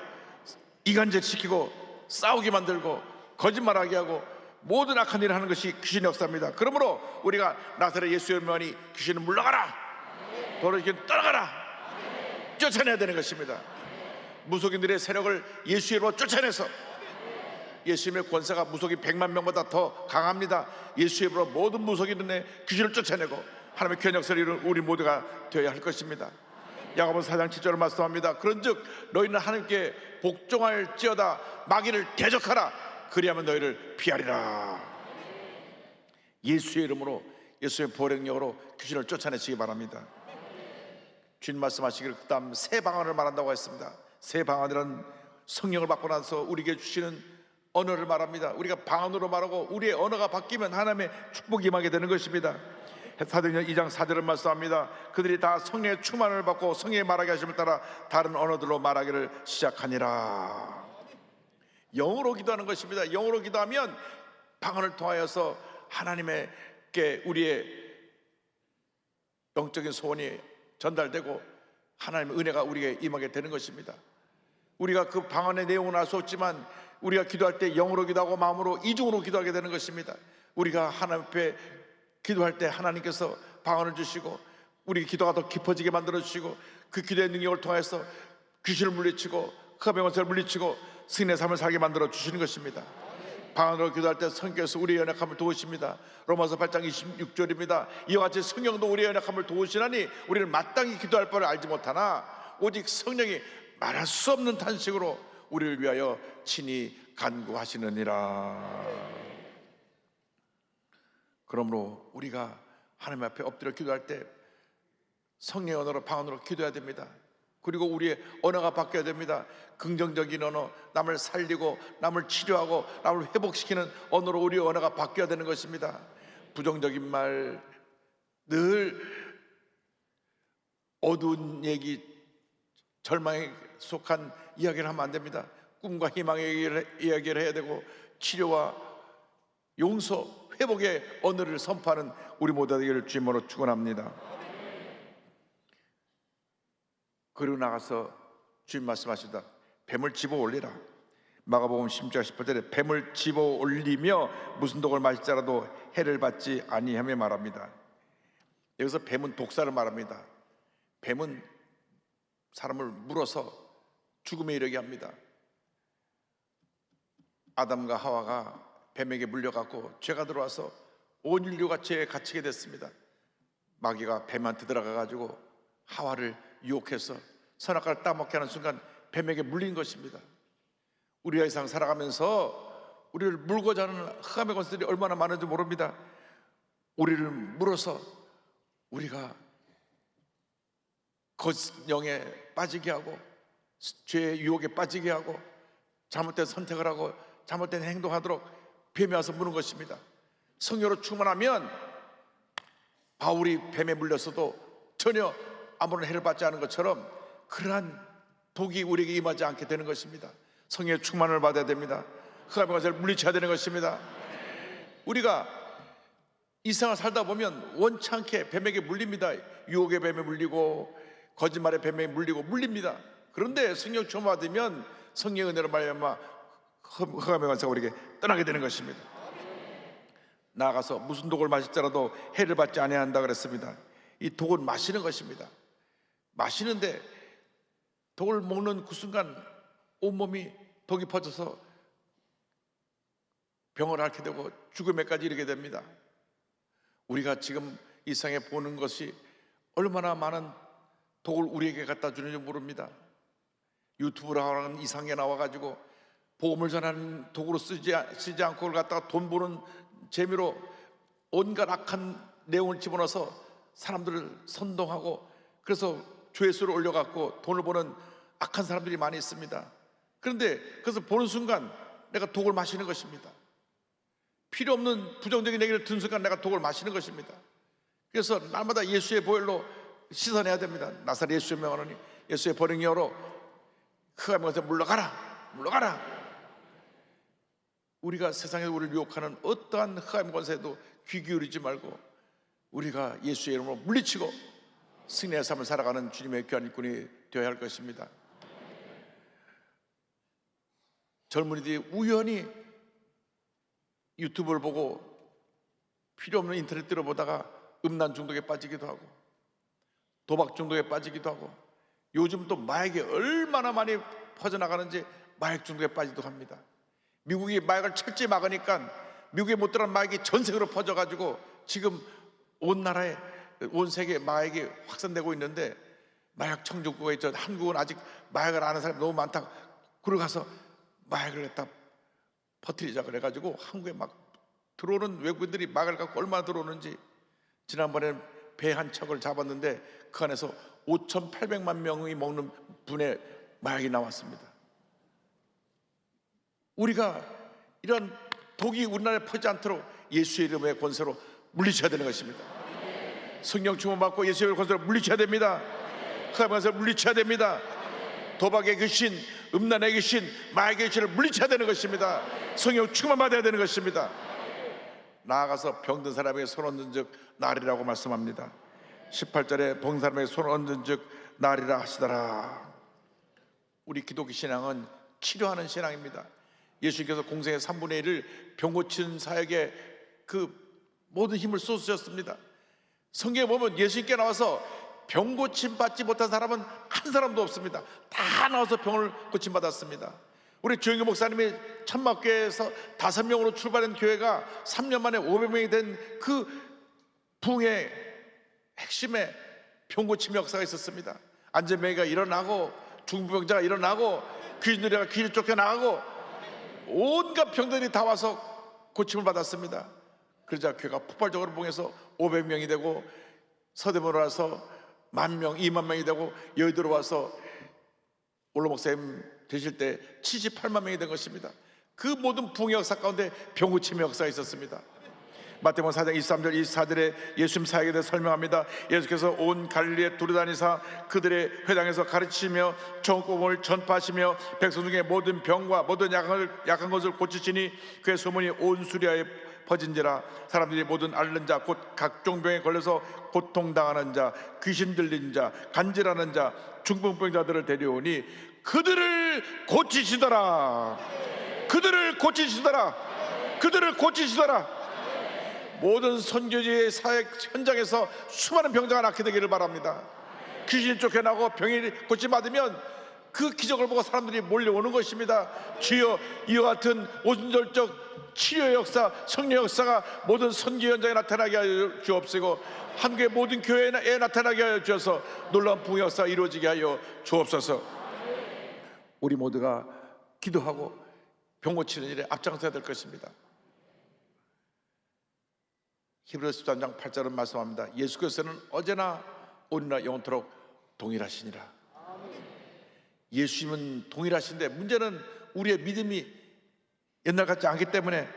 이간질시키고 싸우게 만들고 거짓말하게 하고 모든 악한 일을 하는 것이 귀신의 역사입니다. 그러므로 우리가 나사렛 예수의 이름으로 귀신은 물러가라, 더러운 귀신 떠나가라, 쫓아내야 되는 것입니다. 무속인들의 세력을 예수의 이름으로 쫓아내서 예수님의 권세가 무속인 100만 명보다 더 강합니다. 예수의 이름으로 모든 무속인들의 귀신을 쫓아내고 하나님의 귀한 역사를 이루는 우리 모두가 되어야 할 것입니다. 야고보서 4장 7절을 말씀합니다. 그런즉 너희는 하나님께 복종할지어다 마귀를 대적하라 그리하면 너희를 피하리라. 예수의 이름으로 예수의 보력력으로 귀신을 쫓아내시기 바랍니다. 주님 말씀하시기를 그 다음 새 방언을 말한다고 했습니다. 새 방언이란 성령을 받고 나서 우리에게 주시는 언어를 말합니다. 우리가 방언으로 말하고 우리의 언어가 바뀌면 하나님의 축복이 임하게 되는 것입니다. 사도행전 2장 4절을 말씀합니다. 그들이 다 성령의 충만을 받고 성령의 말하게 하심을 따라 다른 언어들로 말하기를 시작하니라. 영어로 기도하는 것입니다. 영어로 기도하면 방언을 통하여서 하나님께 우리의 영적인 소원이 전달되고 하나님의 은혜가 우리에게 임하게 되는 것입니다. 우리가 그 방언의 내용은 알 수 없지만 우리가 기도할 때 영으로 기도하고 마음으로 이중으로 기도하게 되는 것입니다. 우리가 하나님 앞에 기도할 때 하나님께서 방언을 주시고 우리 기도가 더 깊어지게 만들어 주시고 그 기도의 능력을 통해서 귀신을 물리치고 흑암의 물리치고 승리의 삶을 살게 만들어 주시는 것입니다. 방언으로 기도할 때 성령께서 우리의 연약함을 도우십니다. 로마서 8장 26절입니다. 이와 같이 성령도 우리의 연약함을 도우시나니 우리는 마땅히 기도할 바를 알지 못하나 오직 성령이 말할 수 없는 탄식으로 우리를 위하여 친히 간구하시느니라. 그러므로 우리가 하나님 앞에 엎드려 기도할 때 성령의 언어로 방언으로 기도해야 됩니다. 그리고 우리의 언어가 바뀌어야 됩니다. 긍정적인 언어, 남을 살리고 남을 치료하고 남을 회복시키는 언어로 우리의 언어가 바뀌어야 되는 것입니다. 부정적인 말, 늘 어두운 얘기, 절망에 속한 이야기를 하면 안 됩니다. 꿈과 희망의 이야기를 해야 되고 치료와 용서, 회복의 언어를 선포하는 우리 모두 되기를 주님으로 축원합니다. 그리고 나가서 주님 말씀하시다. 뱀을 집어 올리라. 마가복음 10장 18절에 뱀을 집어 올리며 무슨 독을 마실지라도 해를 받지 아니하며 말합니다. 여기서 뱀은 독사를 말합니다. 뱀은 사람을 물어서 죽음에 이르게 합니다. 아담과 하와가 뱀에게 물려갖고 죄가 들어와서 온 인류가 죄에 갇히게 됐습니다. 마귀가 뱀한테 들어가가지고 하와를 유혹해서 선악과를 따먹게 하는 순간 뱀에게 물린 것입니다. 우리가 이 세상 살아가면서 우리를 물고자 하는 흑암의 권세들이 얼마나 많은지 모릅니다. 우리를 물어서 우리가 거짓영에 빠지게 하고 죄의 유혹에 빠지게 하고 잘못된 선택을 하고 잘못된 행동하도록 뱀이 와서 무는 것입니다. 성령으로 충만하면 바울이 뱀에 물렸어도 전혀 아무런 해를 받지 않은 것처럼 그러한 독이 우리에게 임하지 않게 되는 것입니다. 성령의 충만을 받아야 됩니다. 흑암의 권세를 물리쳐야 되는 것입니다. 우리가 이 세상을 살다 보면 원찮게 뱀에게 물립니다. 유혹의 뱀에 물리고 거짓말의 뱀에 물립니다. 그런데 성령 충만 받으면 성령의 은혜로 말미암아 흑암의 권세가 우리에게 떠나게 되는 것입니다. 나아가서 무슨 독을 마실지라도 해를 받지 아니한다 그랬습니다. 이 독은 마시는 것입니다. 마시는데 독을 먹는 그 순간 온몸이 독이 퍼져서 병을 앓게 되고 죽음에까지 이르게 됩니다. 우리가 지금 이 세상에 보는 것이 얼마나 많은 독을 우리에게 갖다 주는지 모릅니다. 유튜브라는 이상하게 나와가지고 복음을 전하는 도구로 쓰지 않고 그걸 갖다가 돈 버는 재미로 온갖 악한 내용을 집어넣어서 사람들을 선동하고 그래서 조회수를 올려갖고 돈을 버는 악한 사람들이 많이 있습니다. 그런데 그래서 보는 순간 내가 독을 마시는 것입니다. 필요 없는 부정적인 얘기를 듣는 순간 내가 독을 마시는 것입니다. 그래서 날마다 예수의 보혈로 씻어내야 됩니다. 나사렛 예수의 명하노니 예수의 보혈로 흑암의 권세 물러가라. 우리가 세상에 우리를 유혹하는 어떠한 흑암의 권세에도 귀 기울이지 말고 우리가 예수의 이름으로 물리치고 승리의 삶을 살아가는 주님의 귀한 일꾼이 되어야 할 것입니다. 젊은이들이 우연히 유튜브를 보고 필요 없는 인터넷 들어보다가 음란 중독에 빠지기도 하고 도박 중독에 빠지기도 하고 요즘 또 마약이 얼마나 많이 퍼져나가는지 마약 중독에 빠지기도 합니다. 미국이 마약을 철저히 막으니까 미국에 못 들어간 마약이 전 세계로 퍼져가지고 지금 온 나라에 온 세계에 마약이 확산되고 있는데 마약 청정국에 있죠. 한국은 아직 마약을 아는 사람이 너무 많다. 그러고 가서 마약을 갖다 퍼뜨리자 그래가지고 한국에 막 들어오는 외국인들이 마약을 갖고 얼마나 들어오는지 지난번에 배 한 척을 잡았는데 그 안에서 5,800만 명이 먹는 분의 마약이 나왔습니다. 우리가 이런 독이 우리나라에 퍼지지 않도록 예수의 이름의 권세로 물리쳐야 되는 것입니다. 성령 충만받고 예수의 권세로 물리쳐야 됩니다. 하나님의 권세로 물리쳐야 됩니다. 도박의 귀신, 음란의 귀신, 마약의 귀신을 물리쳐야 되는 것입니다. 성령 충만받아야 되는 것입니다. 나아가서 병든 사람에게 손 얹은 즉 나으리라고 말씀합니다. 18절에 병든 사람에게 손 얹은 즉 나으리라 하시더라. 우리 기독교 신앙은 치료하는 신앙입니다. 예수님께서 공생의 3분의 1을 병 고치는 사역에 그 모든 힘을 쏟으셨습니다. 성경에 보면 예수님께 나와서 병 고침 받지 못한 사람은 한 사람도 없습니다. 다 나와서 병을 고침 받았습니다. 우리 조영규 목사님이 천막교회에서 5명으로 출발한 교회가 3년 만에 500명이 된 그 부흥의 핵심에 병 고침 역사가 있었습니다. 안전병이가 일어나고 중풍병자가 일어나고 귀신들이 귀신 쫓겨나가고 온갖 병들이 다 와서 고침을 받았습니다. 그러자 교회가 폭발적으로 부흥해서 500명이 되고 서대문으로 와서 10,000명, 20,000명이 되고 여의도로 와서 올로 목사님 되실 때 78만 명이 된 것입니다. 그 모든 부흥의 역사 가운데 병고침의 역사가 있었습니다. 마태복음 4장 23절 24절에 예수님 사역에 대해 설명합니다. 예수께서 온 갈릴리에 두루다니사 그들의 회당에서 가르치며 정복음을 전파하시며 백성 중에 모든 병과 모든 약한 것을 고치시니 그의 소문이 온 수리아에 퍼진지라. 사람들이 모든 앓는 자 곧 각종 병에 걸려서 고통당하는 자, 귀신 들린 자, 간질하는 자, 중풍병자들을 데려오니 그들을 고치시더라. 그들을 고치시더라. 그들을 고치시더라. 모든 선교지의 사역 현장에서 수많은 병자가 낫게 되기를 바랍니다. 귀신이 쫓겨나고 병이 고침받으면 그 기적을 보고 사람들이 몰려오는 것입니다. 주여, 이와 같은 오순절적 치료의 역사, 성령 역사가 모든 선교 현장에 나타나게 하여 주옵시고 한국의 모든 교회에 나타나게 하여 주셔서 놀라운 부흥의 역사가 이루어지게 하여 주옵소서. 우리 모두가 기도하고 병 고치는 일에 앞장서야 될 것입니다. 히브리서 13장 8절은 말씀합니다. 예수께서는 어제나 오늘나 영원토록 동일하시니라. 예수님은 동일하신데 문제는 우리의 믿음이 옛날 같지 않기 때문에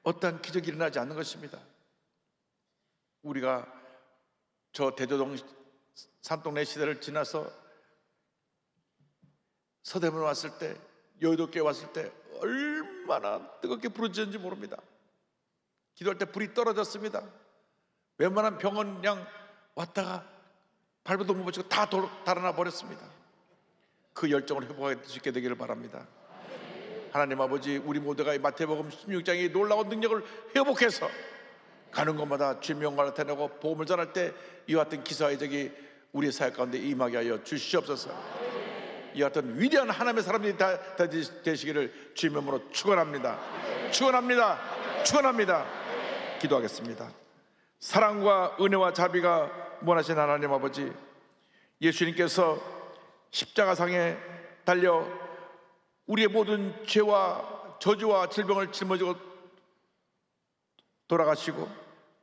어떠한 기적이 일어나지 않는 것입니다. 우리가 저 대조동 산동네 시대를 지나서 서대문 왔을 때, 여의도교회 왔을 때 얼마나 뜨겁게 부르짖는지 모릅니다. 기도할 때 불이 떨어졌습니다. 웬만한 병원 그냥 왔다가 발버둥 못 붙이고 다 달아나 버렸습니다. 그 열정을 회복할 수 있게 되기를 바랍니다. 하나님 아버지, 우리 모두가 이 마태복음 16장의 놀라운 능력을 회복해서 가는 곳마다 주님의 영광을 나타내고 복음을 전할 때 이와 같은 기사의 적이 우리의 사역 가운데 임하게 하여 주시옵소서. 이와 같은 위대한 하나님의 사람들이 다 되시기를 주님의 이름으로 축원합니다. 축원합니다. 축원합니다. 기도하겠습니다. 사랑과 은혜와 자비가 무한하신 하나님 아버지, 예수님께서 십자가상에 달려 우리의 모든 죄와 저주와 질병을 짊어지고 돌아가시고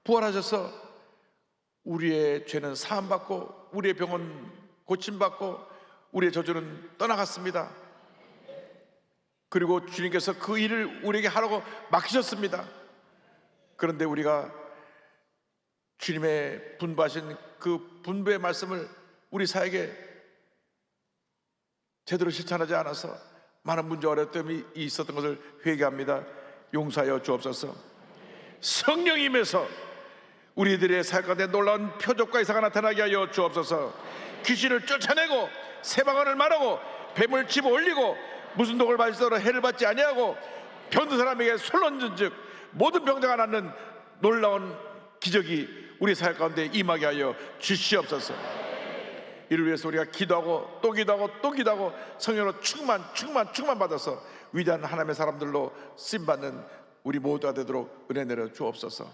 부활하셔서 우리의 죄는 사함받고 우리의 병은 고침받고 우리의 저주는 떠나갔습니다. 그리고 주님께서 그 일을 우리에게 하라고 맡기셨습니다. 그런데 우리가 주님의 분부하신 그 분부의 말씀을 우리 사역에 제대로 실천하지 않아서 많은 문제와 어려움이 있었던 것을 회개합니다. 용서하여 주옵소서. 성령님에서 우리들의 사역 가운데 놀라운 표적과 이사가 나타나게 하여 주옵소서. 귀신을 쫓아내고 세방언을 말하고 뱀을 집어 올리고 무슨 독을 마시더라 해를 받지 아니하고 병든 사람에게 손 얹은 즉 모든 병자가 낫는 놀라운 기적이 우리 사역 가운데 임하게 하여 주시옵소서. 이를 위해서 우리가 기도하고 또 기도하고 또 기도하고 성령으로 충만 받아서 위대한 하나님의 사람들로 쓰임받는 우리 모두가 되도록 은혜 내려 주옵소서.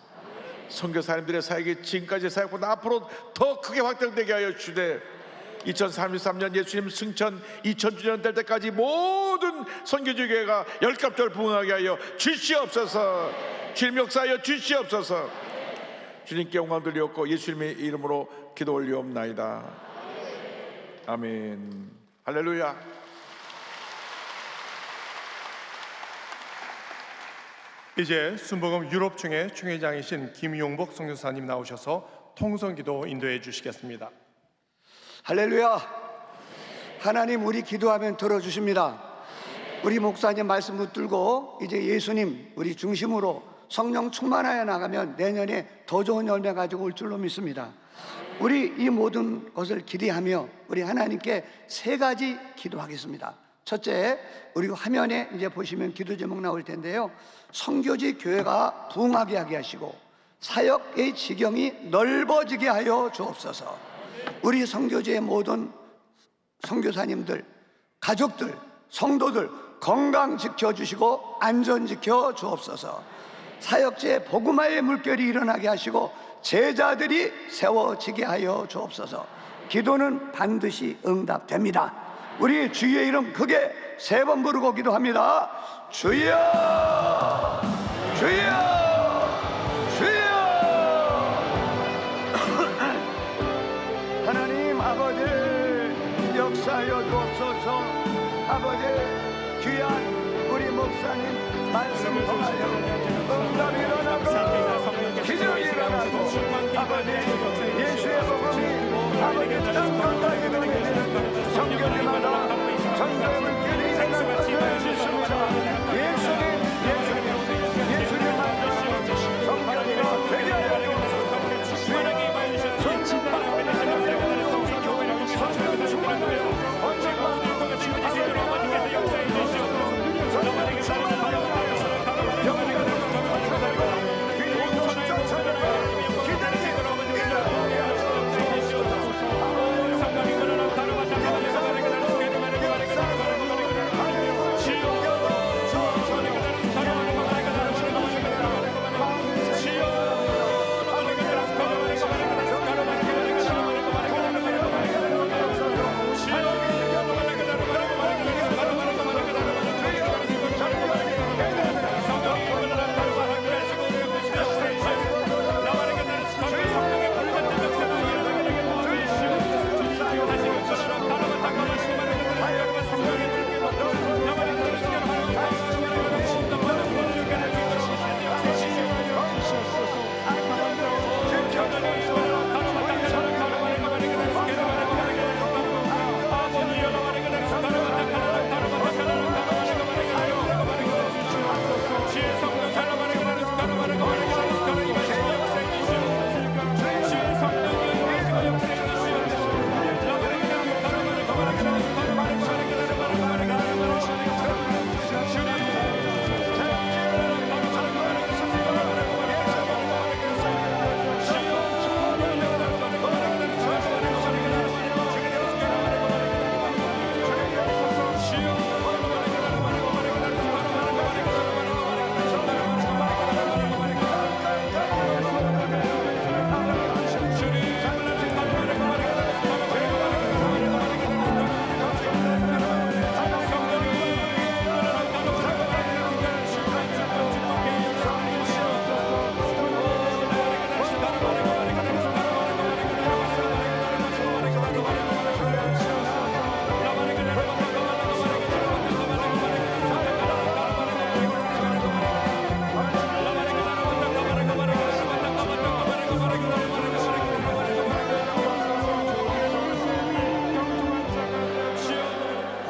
선교사님들의 사역이 지금까지 사역보다 앞으로 더 크게 확장되게 하여 주되 2033년 예수님 승천 2000주년 될 때까지 모든 선교지교회가 열갑절 부흥하게 하여 주시옵소서. 주님 역사하여 주시옵소서. 주님께 영광 돌리옵고 예수님의 이름으로 기도 올리옵나이다. 아멘. 할렐루야. 이제 순복음 유럽 중에 총회장이신 김용복 선교사님 나오셔서 통성기도 인도해 주시겠습니다. 할렐루야. 하나님 우리 기도하면 들어주십니다. 우리 목사님 말씀 붙들고 이제 예수님 우리 중심으로 성령 충만하여 나가면 내년에 더 좋은 열매 가지고 올 줄로 믿습니다. 우리 이 모든 것을 기대하며 우리 하나님께 세 가지 기도하겠습니다. 첫째, 우리 화면에 이제 보시면 기도 제목 나올 텐데요. 선교지 교회가 부흥하게 하게 하시고 사역의 지경이 넓어지게 하여 주옵소서. 우리 선교지의 모든 선교사님들, 가족들, 성도들 건강 지켜주시고 안전 지켜 주옵소서. 사역지에 복음화의 물결이 일어나게 하시고 제자들이 세워지게 하여 주옵소서. 기도는 반드시 응답됩니다. 우리 주의 이름 크게 3번 부르고 기도합니다. 주여, 주여, 주여. 하나님 아버지 역사하여 주옵소서. 아버지 귀한 우리 목사님 말씀 통하여 응답이 일어나고 기적이 일어나고 아버지 예수의 복음이 아버지 땅끝까지 이르게 되는 성교지마다 성경의 물결이 일어날 것을 믿습니다. 예수님 만나 성경이가 되게 하여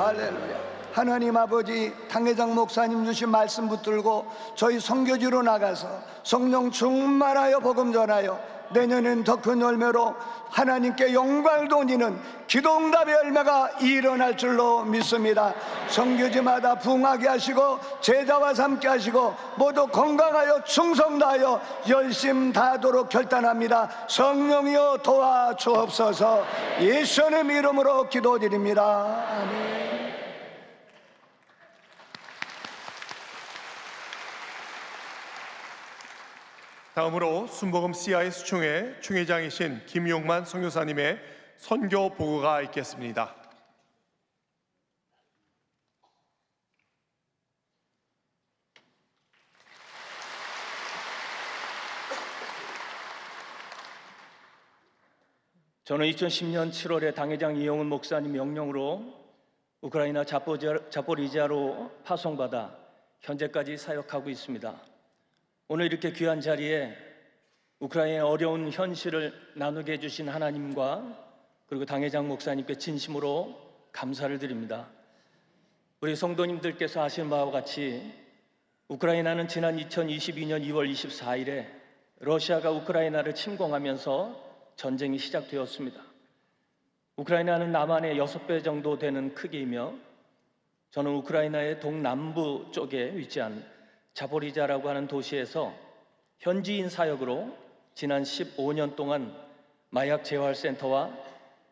할렐루야. 하나님 아버지 당회장 목사님 주신 말씀 붙들고 저희 선교지로 나가서 성령 충만하여 복음 전하여 내년엔 더 큰 열매로 하나님께 영광을 돌리는 기도응답의 열매가 일어날 줄로 믿습니다. 선교지마다 부흥하게 하시고 제자와 함께 하시고 모두 건강하여 충성 다하여 열심 다하도록 결단합니다. 성령이여 도와주옵소서. 예수님 이름으로 기도드립니다. 아멘. 다음으로 순복음 CIS 총회 총회장이신 김용만 선교사님의 선교 보고가 있겠습니다. 저는 2010년 7월에 당회장 이영훈 목사님 명령으로 우크라이나 자포리지아로 파송받아 현재까지 사역하고 있습니다. 오늘 이렇게 귀한 자리에 우크라이나의 어려운 현실을 나누게 해주신 하나님과 그리고 당회장 목사님께 진심으로 감사를 드립니다. 우리 성도님들께서 아시는 바와 같이 우크라이나는 지난 2022년 2월 24일에 러시아가 우크라이나를 침공하면서 전쟁이 시작되었습니다. 우크라이나는 남한의 6배 정도 되는 크기이며 저는 우크라이나의 동남부 쪽에 위치한 자보리자라고 하는 도시에서 현지인 사역으로 지난 15년 동안 마약 재활센터와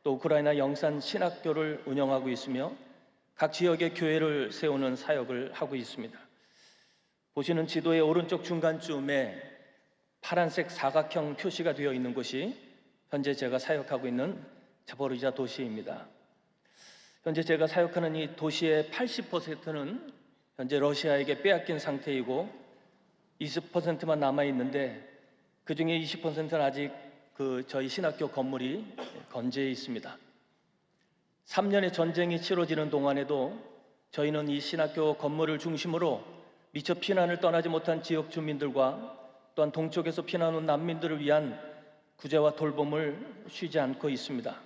또 우크라이나 영산 신학교를 운영하고 있으며 각 지역의 교회를 세우는 사역을 하고 있습니다. 보시는 지도의 오른쪽 중간쯤에 파란색 사각형 표시가 되어 있는 곳이 현재 제가 사역하고 있는 자보리자 도시입니다. 현재 제가 사역하는 이 도시의 80%는 현재 러시아에게 빼앗긴 상태이고 20%만 남아 있는데 그 중에 20%는 아직 저희 신학교 건물이 건재해 있습니다. 3년의 전쟁이 치러지는 동안에도 저희는 이 신학교 건물을 중심으로 미처 피난을 떠나지 못한 지역 주민들과 또한 동쪽에서 피난 온 난민들을 위한 구제와 돌봄을 쉬지 않고 있습니다.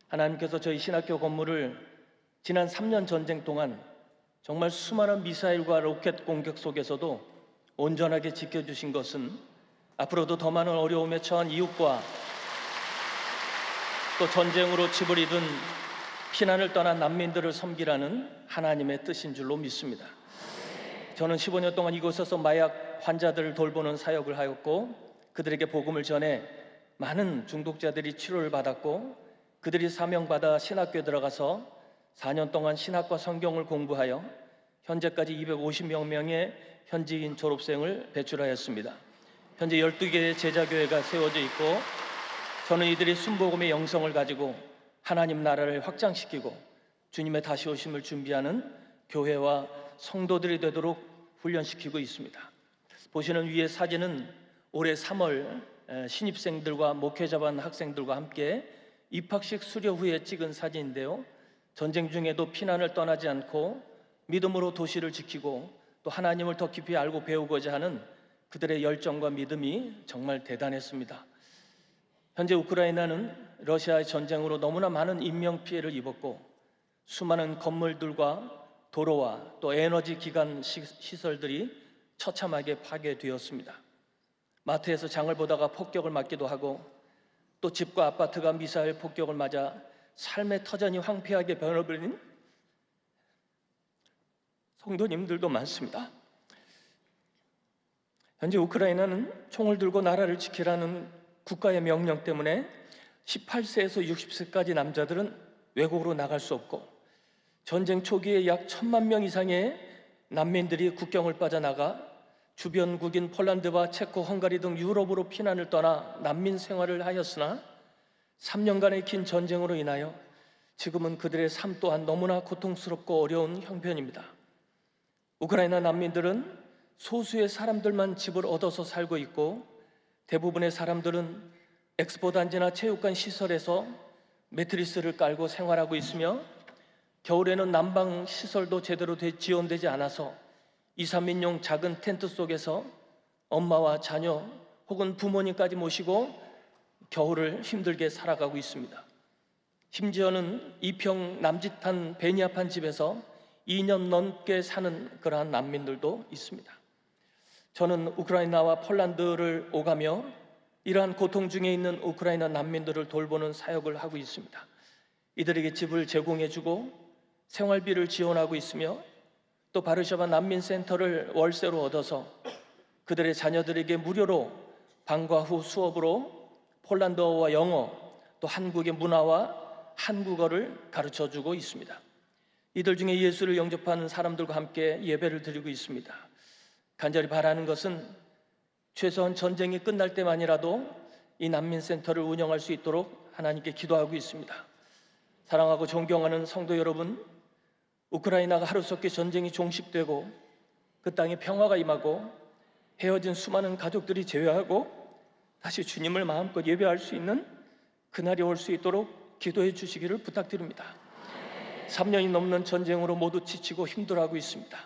하나님께서 저희 신학교 건물을 지난 3년 전쟁 동안 정말 수많은 미사일과 로켓 공격 속에서도 온전하게 지켜주신 것은 앞으로도 더 많은 어려움에 처한 이웃과 또 전쟁으로 집을 잃은 피난을 떠난 난민들을 섬기라는 하나님의 뜻인 줄로 믿습니다. 저는 15년 동안 이곳에서 마약 환자들을 돌보는 사역을 하였고 그들에게 복음을 전해 많은 중독자들이 치료를 받았고 그들이 사명받아 신학교에 들어가서 4년 동안 신학과 성경을 공부하여 현재까지 250여 명의 현지인 졸업생을 배출하였습니다. 현재 12개의 제자교회가 세워져 있고 저는 이들이 순복음의 영성을 가지고 하나님 나라를 확장시키고 주님의 다시 오심을 준비하는 교회와 성도들이 되도록 훈련시키고 있습니다. 보시는 위의 사진은 올해 3월 신입생들과 목회자반 학생들과 함께 입학식 수료 후에 찍은 사진인데요. 전쟁 중에도 피난을 떠나지 않고 믿음으로 도시를 지키고 또 하나님을 더 깊이 알고 배우고자 하는 그들의 열정과 믿음이 정말 대단했습니다. 현재 우크라이나는 러시아의 전쟁으로 너무나 많은 인명피해를 입었고 수많은 건물들과 도로와 또 에너지 기관 시설들이 처참하게 파괴되었습니다. 마트에서 장을 보다가 폭격을 맞기도 하고 또 집과 아파트가 미사일 폭격을 맞아 삶의 터전이 황폐하게 변해버린 성도님들도 많습니다. 현재 우크라이나는 총을 들고 나라를 지키라는 국가의 명령 때문에 18세에서 60세까지 남자들은 외국으로 나갈 수 없고 전쟁 초기에 약 1,000만 명 이상의 난민들이 국경을 빠져나가 주변국인 폴란드와 체코, 헝가리 등 유럽으로 피난을 떠나 난민 생활을 하였으나 3년간의 긴 전쟁으로 인하여 지금은 그들의 삶 또한 너무나 고통스럽고 어려운 형편입니다. 우크라이나 난민들은 소수의 사람들만 집을 얻어서 살고 있고 대부분의 사람들은 엑스포 단지나 체육관 시설에서 매트리스를 깔고 생활하고 있으며 겨울에는 난방 시설도 제대로 지원되지 않아서 2, 3인용 작은 텐트 속에서 엄마와 자녀 혹은 부모님까지 모시고 겨울을 힘들게 살아가고 있습니다. 심지어는 2평 남짓한 베니아판 집에서 2년 넘게 사는 그러한 난민들도 있습니다. 저는 우크라이나와 폴란드를 오가며 이러한 고통 중에 있는 우크라이나 난민들을 돌보는 사역을 하고 있습니다. 이들에게 집을 제공해주고 생활비를 지원하고 있으며 또 바르샤바 난민센터를 월세로 얻어서 그들의 자녀들에게 무료로 방과 후 수업으로 폴란드어와 영어 또 한국의 문화와 한국어를 가르쳐주고 있습니다. 이들 중에 예수를 영접하는 사람들과 함께 예배를 드리고 있습니다. 간절히 바라는 것은 최소한 전쟁이 끝날 때만이라도 이 난민센터를 운영할 수 있도록 하나님께 기도하고 있습니다. 사랑하고 존경하는 성도 여러분, 우크라이나가 하루속히 전쟁이 종식되고 그 땅에 평화가 임하고 헤어진 수많은 가족들이 재회하고 다시 주님을 마음껏 예배할 수 있는 그날이 올 수 있도록 기도해 주시기를 부탁드립니다. 3년이 넘는 전쟁으로 모두 지치고 힘들어하고 있습니다.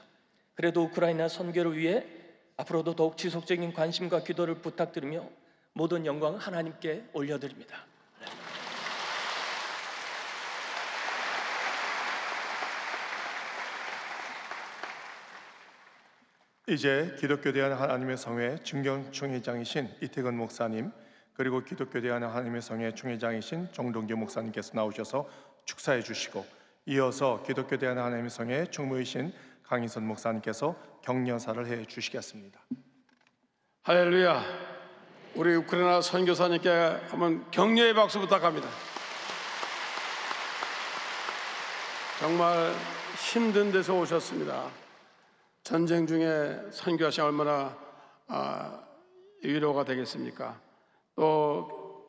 그래도 우크라이나 선교를 위해 앞으로도 더욱 지속적인 관심과 기도를 부탁드리며 모든 영광 하나님께 올려드립니다. 이제 기독교대한 하나님의 성회 중경총회장이신 이태근 목사님, 그리고 기독교대한 하나님의 성회 총회장이신 정동규 목사님께서 나오셔서 축사해 주시고, 이어서 기독교대한 하나님의 성회 총무이신 강인선 목사님께서 격려사를 해 주시겠습니다. 할렐루야. 우리 우크라이나 선교사님께 한번 격려의 박수 부탁합니다. 정말 힘든 데서 오셨습니다. 전쟁 중에 선교하시면 얼마나 위로가 되겠습니까? 또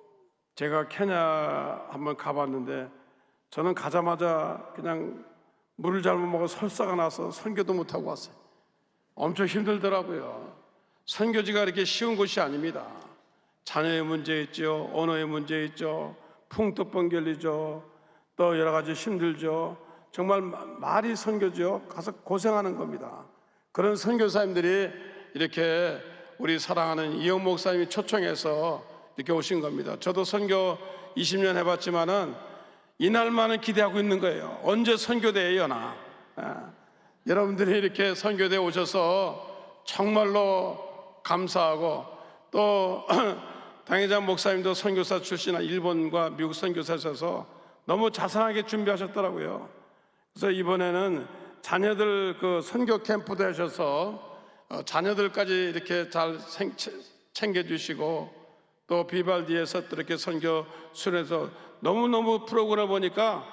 제가 케냐 한번 가봤는데 저는 가자마자 그냥 물을 잘못 먹어 설사가 나서 선교도 못하고 왔어요. 엄청 힘들더라고요. 선교지가 이렇게 쉬운 곳이 아닙니다. 자녀의 문제 있죠, 언어의 문제 있죠, 풍토병결이죠, 또 여러 가지 힘들죠. 정말 말이 선교죠. 가서 고생하는 겁니다. 그런 선교사님들이 이렇게 우리 사랑하는 이영 목사님이 초청해서 이렇게 오신 겁니다. 저도 선교 20년 해봤지만은 이날만은 기대하고 있는 거예요. 언제 선교대에 여나. 여러분들이 이렇게 선교대에 오셔서 정말로 감사하고, 또 당회장 목사님도 선교사 출신 일본과 미국 선교사셔서 너무 자상하게 준비하셨더라고요. 그래서 이번에는 자녀들 그 선교 캠프도 하셔서 자녀들까지 이렇게 잘 챙겨주시고, 또 비발디에서 또 이렇게 선교 수련해서 너무너무 프로그램을 보니까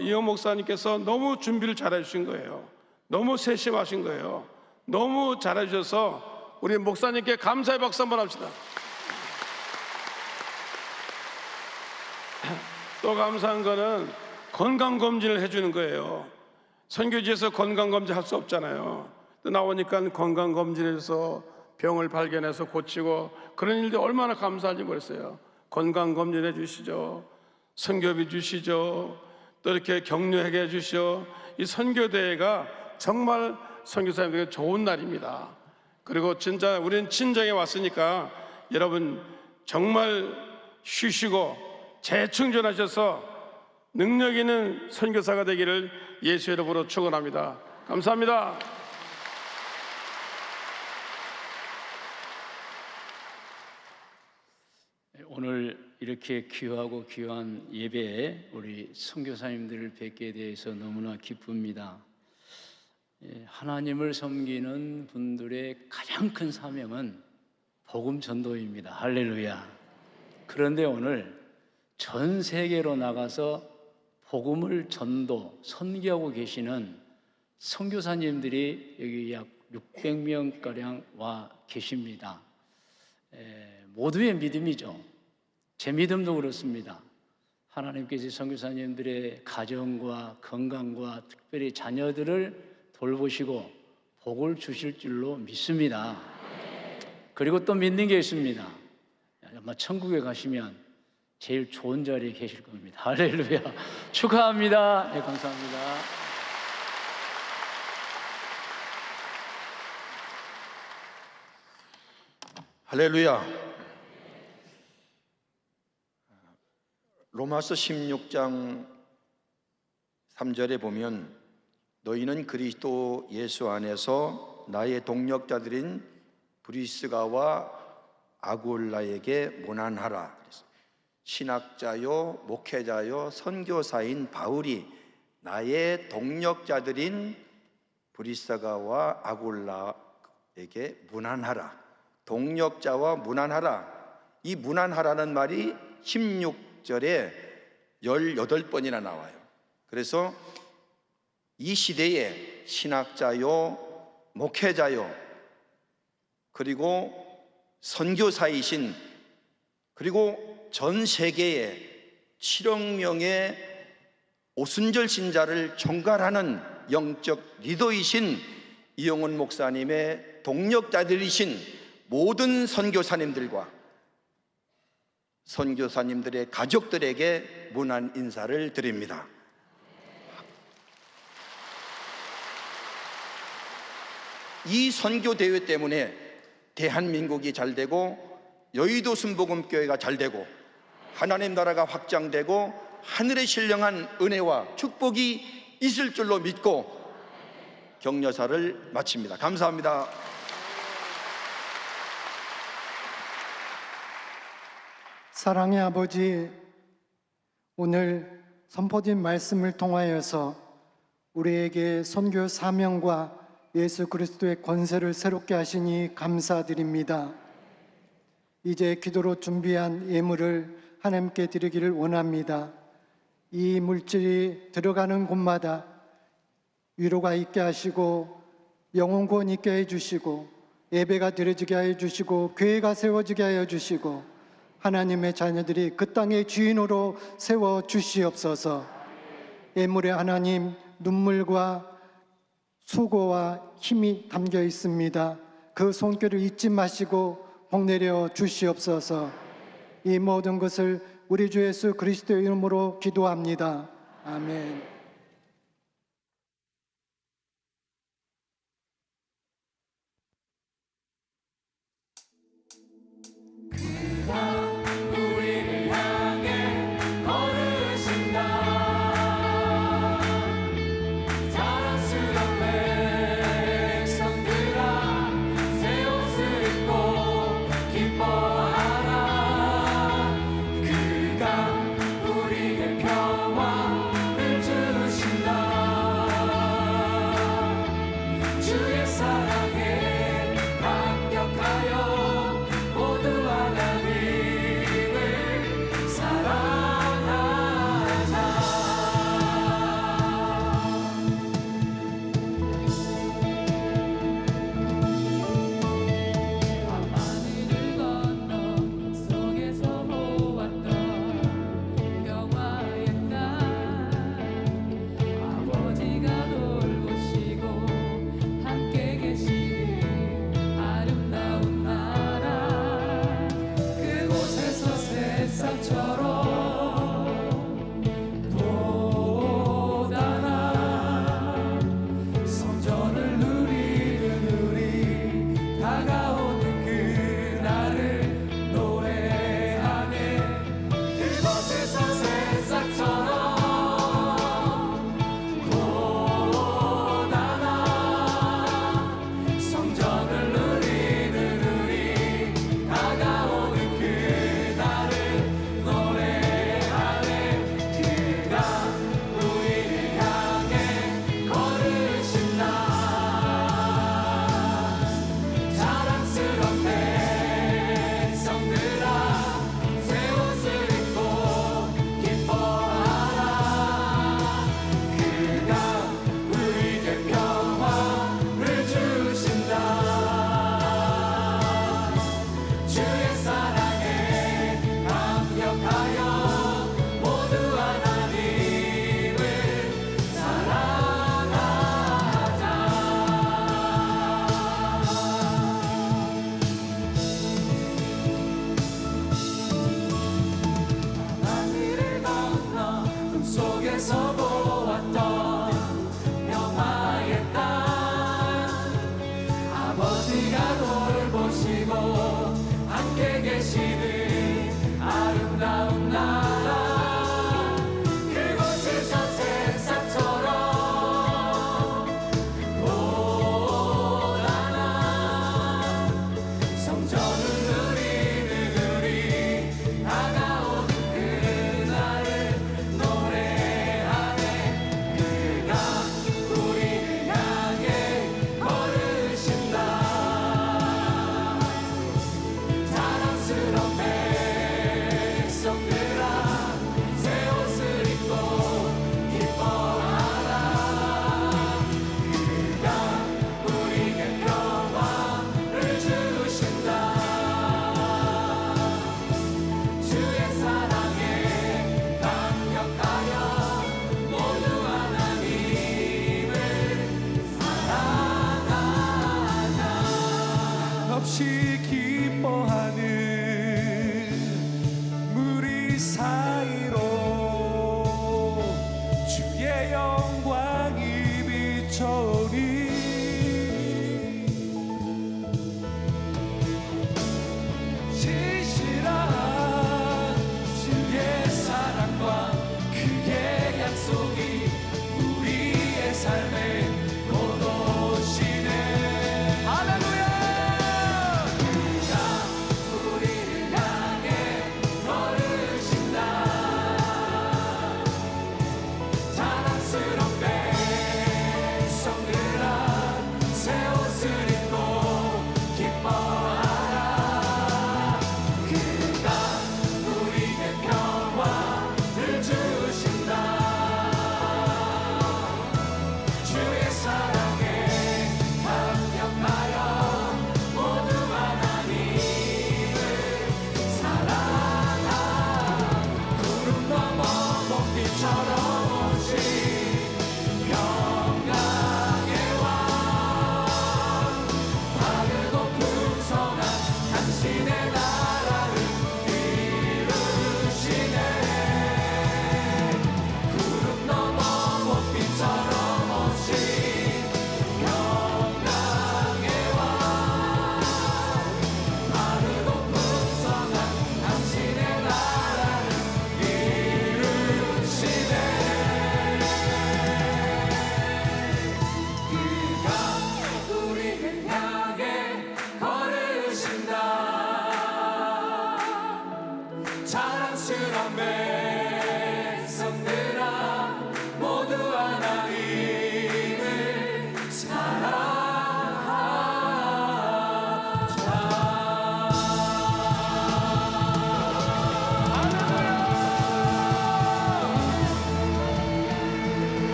이영 목사님께서 너무 준비를 잘해 주신 거예요. 너무 세심하신 거예요. 너무 잘해 주셔서 우리 목사님께 감사의 박수 한번 합시다. 또 감사한 거는 건강검진을 해주는 거예요. 선교지에서 건강검진 할 수 없잖아요. 또 나오니까 건강검진에서 병을 발견해서 고치고, 그런 일들이 얼마나 감사한지 모르겠어요. 건강검진 해주시죠, 선교비 주시죠, 또 이렇게 격려하게 해주시죠. 이 선교대회가 정말 선교사님들에게 좋은 날입니다. 그리고 진짜 우리는 친정에 왔으니까 여러분 정말 쉬시고 재충전하셔서 능력 있는 선교사가 되기를 예수의 이름으로 축원합니다. 감사합니다. 오늘 이렇게 귀하고 귀한 예배에 우리 선교사님들을 뵙게 돼서 너무나 기쁩니다. 하나님을 섬기는 분들의 가장 큰 사명은 복음 전도입니다. 할렐루야. 그런데 오늘 전 세계로 나가서 복음을 선교하고 계시는 선교사님들이 여기 약 600명가량 와 계십니다. 모두의 믿음이죠. 제 믿음도 그렇습니다. 하나님께서 선교사님들의 가정과 건강과 특별히 자녀들을 돌보시고 복을 주실 줄로 믿습니다. 그리고 또 믿는 게 있습니다. 아마 천국에 가시면 제일 좋은 자리에 계실 겁니다. 할렐루야. 축하합니다. 네, 감사합니다. 할렐루야. 로마서 16장 3절에 보면 너희는 그리스도 예수 안에서 나의 동력자들인 브리스가와 아굴라에게 문안하라. 신학자요 목회자요 선교사인 바울이 나의 동력자들인 브리스가와 아굴라에게 문안하라. 동력자와 문안하라. 이 문안하라는 말이 16절에 18번이나 나와요. 그래서 이 시대에 신학자요 목회자요 그리고 선교사이신, 그리고 전 세계에 7억 명의 오순절 신자를 총괄하는 영적 리더이신 이영훈 목사님의 동력자들이신 모든 선교사님들과 선교사님들의 가족들에게 문안 인사를 드립니다. 이 선교 대회 때문에 대한민국이 잘 되고 여의도 순복음교회가 잘 되고 하나님 나라가 확장되고 하늘의 신령한 은혜와 축복이 있을 줄로 믿고 격려사를 마칩니다. 감사합니다. 사랑의 아버지, 오늘 선포된 말씀을 통하여서 우리에게 선교 사명과 예수 그리스도의 권세를 새롭게 하시니 감사드립니다. 이제 기도로 준비한 예물을 하나님께 드리기를 원합니다. 이 물질이 들어가는 곳마다 위로가 있게 하시고 영혼 구원 있게 해주시고 예배가 드려지게 해주시고 교회가 세워지게 하여 주시고 하나님의 자녀들이 그 땅의 주인으로 세워 주시옵소서. 예물에 하나님 눈물과 수고와 힘이 담겨 있습니다. 그 손길을 잊지 마시고 복내려 주시옵소서. 이 모든 것을 우리 주 예수 그리스도의 이름으로 기도합니다. 아멘. 우리를 향해 걸으신다. 자랑스러운 백성들아, 새 옷을 입고 기뻐하라. 그가 우리에게 평화를 주신다. 주의 사랑에 감격하여 모두 하나님을 사랑하자. 밤하늘을 건너 속에서 모았던 평화의 땅, 아버지가 돌보시고 함께 계시는 아름다운 나라. 그곳에서 새싹처럼 돋아나 성전을 누리는 우리, 다가오는 그날을 노래하네. 그곳에서 새싹처럼 돋아나 성전을 누리는 우리, 다가오는 그날을 노래하네. 그가 우리를 향해 걸으신다. 자랑스러운 백성들아, 새 옷을 입고 기뻐하라. 그가 우리에게 평화를 주신다. 주의 사랑에 감격하여 모두 하나님을 사랑하자. 하늘을 건너 꿈속에서 보았던 평화의 땅, 아버지가 돌보시고 함께 계시는 아름다운 나라. 그곳에서 새싹처럼 돋아나 성전을 누리는 우리, 다가오는 그날을 노래하네. 그가 우리를 향해 걸으신다. 자랑스러운 백성들아, 새 옷을 입고 기뻐하라. 그가 우리에게 평화를 주신다. 주의 사랑에 감격하여 모두 하나님을 사랑하자. 없이 기뻐하는 무리 사이로 주의 영광이 비춰오니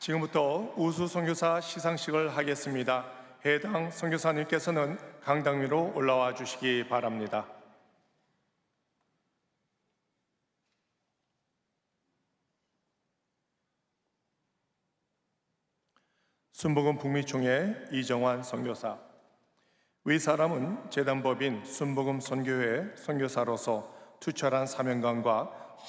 지금부터 우수 선교사 시상식을 하겠습니다. 해당 선교사님께서는 강당 위로 올라와 주시기 바랍니다. 순복음 북미총회 이정환 선교사. 위 사람은 재단법인 순복음 선교회 선교사로서 투철한 사명감과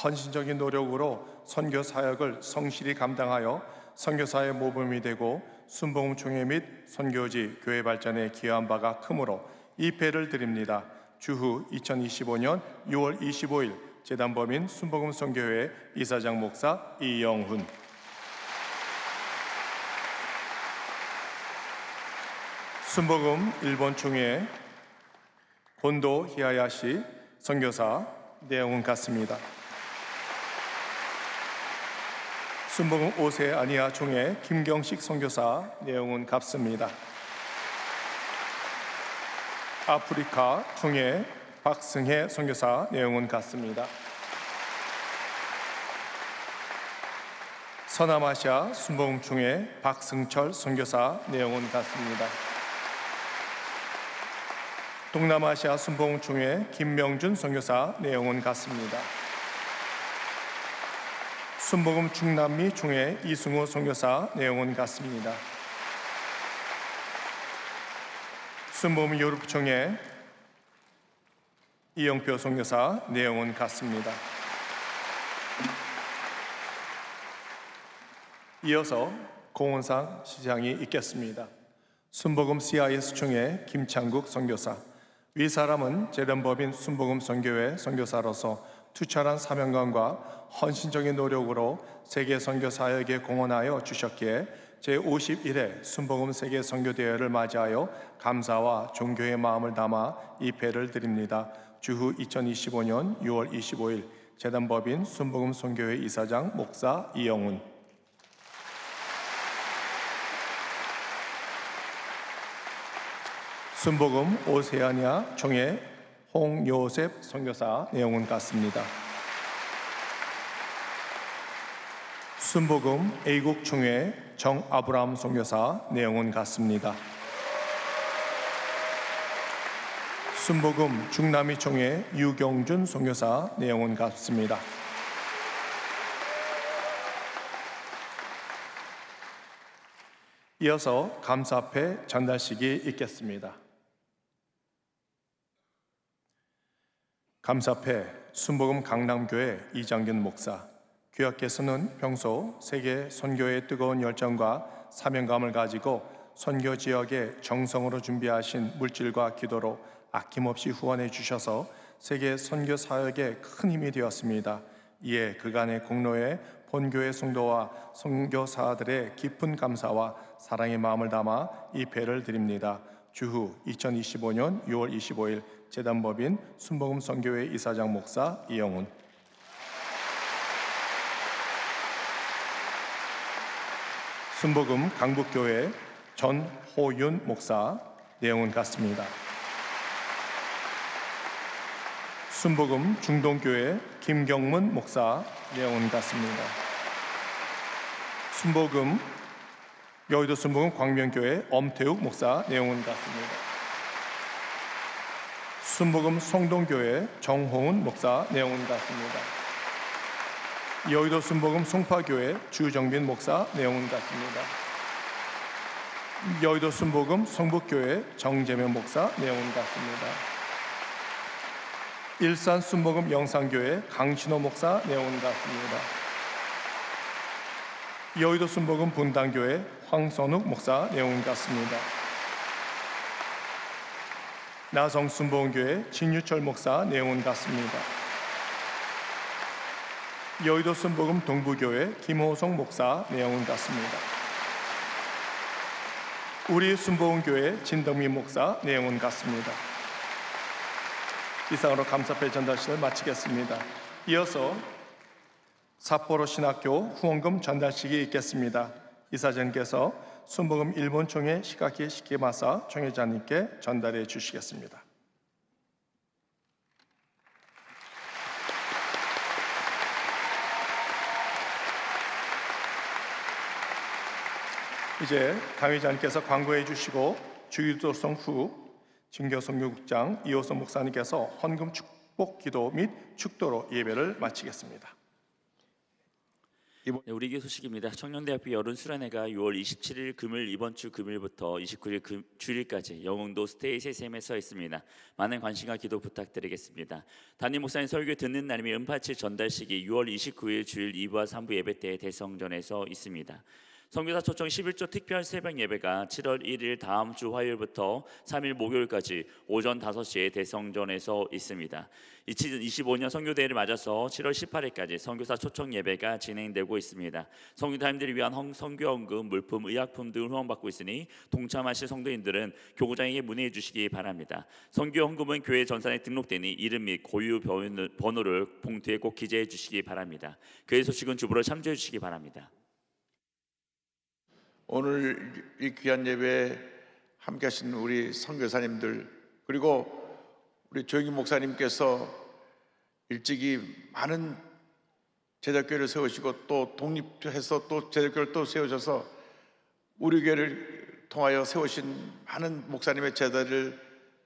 헌신적인 노력으로 선교 사역을 성실히 감당하여 선교사의 모범이 되고 순복음 총회 및 선교지 교회 발전에 기여한 바가 크므로 이 배를 드립니다. 주후 2025년 6월 25일 재단법인 순복음 선교회 이사장 목사 이영훈. 순복음 일본 총회 곤도 히아야시 선교사 내용은 같습니다. 순복음 오세아니아 총회 김경식 선교사 내용은 같습니다. 아프리카 총회 박승혜 선교사 내용은 같습니다. 서남아시아 순복음 총회 박승철 선교사 내용은 같습니다. 동남아시아 순복음 총회 김명준 선교사 내용은 같습니다. 순복음 중남미 총회 이승우 선교사 내용은 같습니다. 순복음 유럽 총회 이영표 선교사 내용은 같습니다. 이어서 공원상 시장이 있겠습니다. 순복음 CIS 총회 김창국 선교사. 위 사람은 재단법인 순복음 선교회 선교사로서 투철한 사명감과 헌신적인 노력으로 세계 선교 사역에 공헌하여 주셨기에 제51회 순복음 세계 선교 대회를 맞이하여 감사와 존경의 마음을 담아 이 배를 드립니다. 주후 2025년 6월 25일 재단법인 순복음 선교회 이사장 목사 이영훈. 순복음 오세아니아 총회 홍요셉 선교사 내용은 같습니다. 순복음 A국 총회 정아브라함 선교사 내용은 같습니다. 순복음 중남미 총회 유경준 선교사 내용은 같습니다. 이어서 감사패 전달식이 있겠습니다. 감사패 순복음 강남교회 이장균 목사. 귀하께서는 평소 세계 선교의 뜨거운 열정과 사명감을 가지고 선교 지역에 정성으로 준비하신 물질과 기도로 아낌없이 후원해 주셔서 세계 선교 사역에 큰 힘이 되었습니다. 이에 그간의 공로에 본교회 성도와 선교사들의 깊은 감사와 사랑의 마음을 담아 이 배를 드립니다. 주후 2025년 6월 25일 재단법인 순복음 선교회 이사장 목사 이영훈. 순복음 강북교회 전호윤 목사 내용은 같습니다. 순복음 중동교회 김경문 목사 내용은 같습니다. 여의도 순복음 광명교회 엄태욱 목사 내용은 같습니다. 순복음 성동교회 정홍훈 목사 내용은 같습니다. 여의도 순복음 송파교회 주정빈 목사 내용은 같습니다. 여의도 순복음 성북교회 정재면 목사 내용은 같습니다. 일산 순복음 영산교회 강신호 목사 내용은 같습니다. 여의도 순복음 분당교회 황선욱 목사 내용은 같습니다. 나성 순복음교회 진유철 목사 내용은 같습니다. 여의도 순복음 동부교회 김호성 목사 내용은 같습니다. 우리 순복음교회 진덕민 목사 내용은 같습니다. 이상으로 감사패 전달식을 마치겠습니다. 이어서 삿포로 신학교 후원금 전달식이 있겠습니다. 이사장님께서 순복음 일본 총회 시카키 시케마사 총회장님께 전달해 주시겠습니다. 이제 강의자님께서 광고해 주시고 주기도성 후 진교선교국장 이호선 목사님께서 헌금 축복 기도 및 축도로 예배를 마치겠습니다. 네, 우리 교회 소식입니다. 청년대학교 여름 수련회가 6월 27일 금요일 이번 주 금요일부터 29일 주일까지 영흥도 스테이 세샘에서 있습니다. 많은 관심과 기도 부탁드리겠습니다. 담임 목사님 설교 듣는 날이면 은파치 전달식이 6월 29일 주일 2부와 3부 예배 때 대성전에서 있습니다. 선교사 초청 11조 특별 새벽 예배가 7월 1일 다음 주 화요일부터 3일 목요일까지 오전 5시에 대성전에서 있습니다. 2025년 선교대회를 맞아서 7월 18일까지 선교사 초청 예배가 진행되고 있습니다. 선교사님들을 위한 선교헌금, 물품, 의약품 등을 후원받고 있으니 동참하실 성도님들은 교구장에게 문의해 주시기 바랍니다. 선교헌금은 교회 전산에 등록되니 이름 및 고유 번호를 봉투에 꼭 기재해 주시기 바랍니다. 교회 소식은 주보로 참조해 주시기 바랍니다. 오늘 이 귀한 예배에 함께 하신 우리 선교사님들, 그리고 우리 조영기 목사님께서 일찍이 많은 제자교회를 세우시고 또 독립해서 또 제자교회를 또 세우셔서 우리 교회를 통하여 세우신 많은 목사님의 제자들,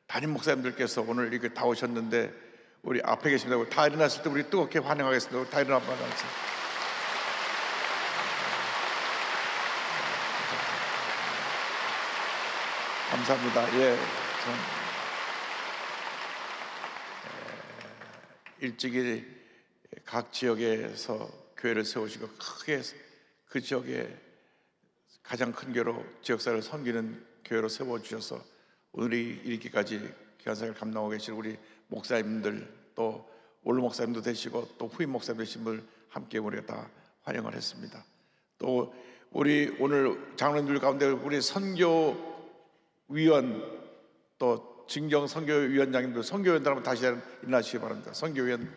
담임 목사님들께서 오늘 이렇게 다 오셨는데 우리 앞에 계십니다. 다 일어났을 때 우리 뜨겁게 환영하겠습니다. 다 일어나 봐주세요. 감사합니다. 예, 일찍이 각 지역에서 교회를 세우시고 크게 그 지역에 가장 큰 교회로 지역사회를 섬기는 교회로 세워주셔서 오늘이 이렇게까지 귀한사역을 감당하고 계신 우리 목사님들, 또 원로 목사님도 되시고 또 후임 목사님 되신 분 함께 우리가 다 환영을 했습니다. 또 우리 오늘 장로님들 가운데 우리 선교 위원, 또 진경 선교위원장님들, 선교위원들 한번 다시 일어나시기 바랍니다. 선교위원, 네,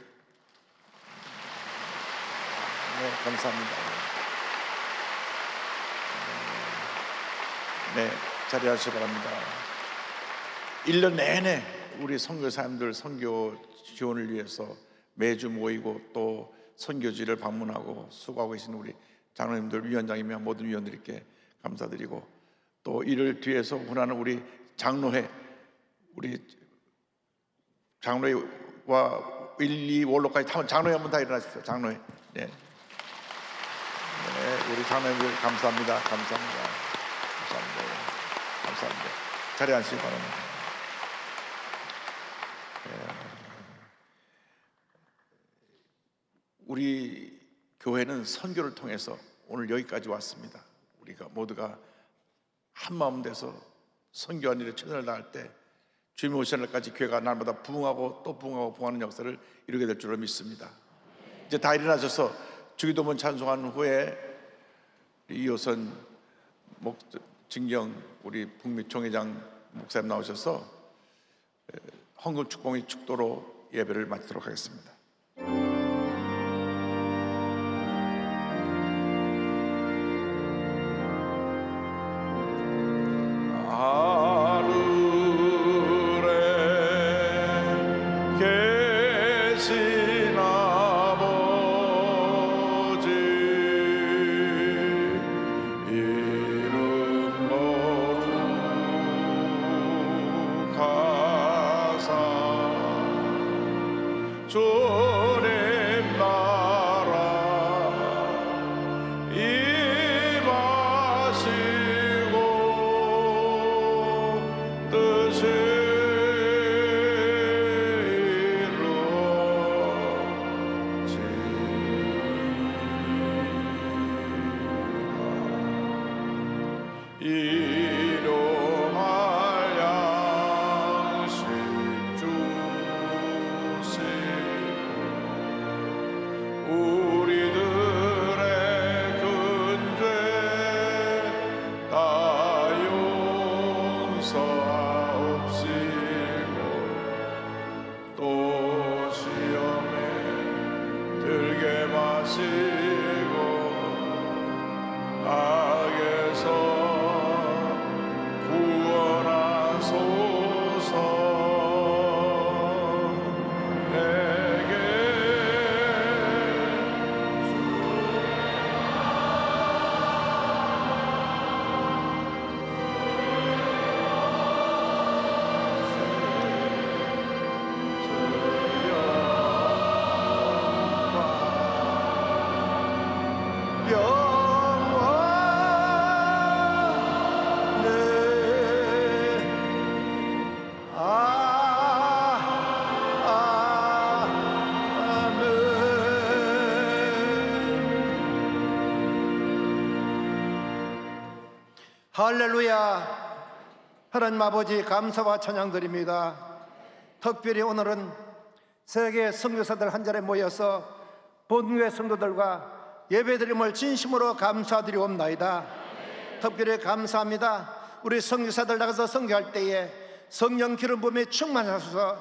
감사합니다. 네, 자리하시기 바랍니다. 1년 내내 우리 선교사님들 선교 지원을 위해서 매주 모이고 또 선교지를 방문하고 수고하고 계신 우리 장로님들, 위원장이며 모든 위원들께 감사드리고, 또 이를 뒤에서 운하는 우리 장로회, 우리 장로회와 1, 2, 원로까지 다 장로회 한번 다 일어나십시오. 장로회. 네. 네, 우리 장로님들 감사합니다. 감사합니다. 감사합니다. 감사합니다. 자리에 앉으시기 바랍니다. 우리 교회는 선교를 통해서 오늘 여기까지 왔습니다. 우리가 모두가 한마음 돼서 선교한 일에 최선을 다할 때 주님이 오시는 날까지 교회가 날마다 부흥하고 또 부흥하고 부흥하는 역사를 이루게 될 줄로 믿습니다. 이제 다 일어나셔서 주기도문 찬송한 후에 이호선 진경 우리 북미 총회장 목사님 나오셔서 헌금 축복의 축도로 예배를 마치도록 하겠습니다. 할렐루야. 하나님 아버지 감사와 찬양드립니다. 특별히 오늘은 세계 선교사들 한 자리에 모여서 본교회 성도들과 예배드림을 진심으로 감사드리옵나이다. 특별히 감사합니다. 우리 선교사들 나가서 선교할 때에 성령 기름 부음에 충만하셔서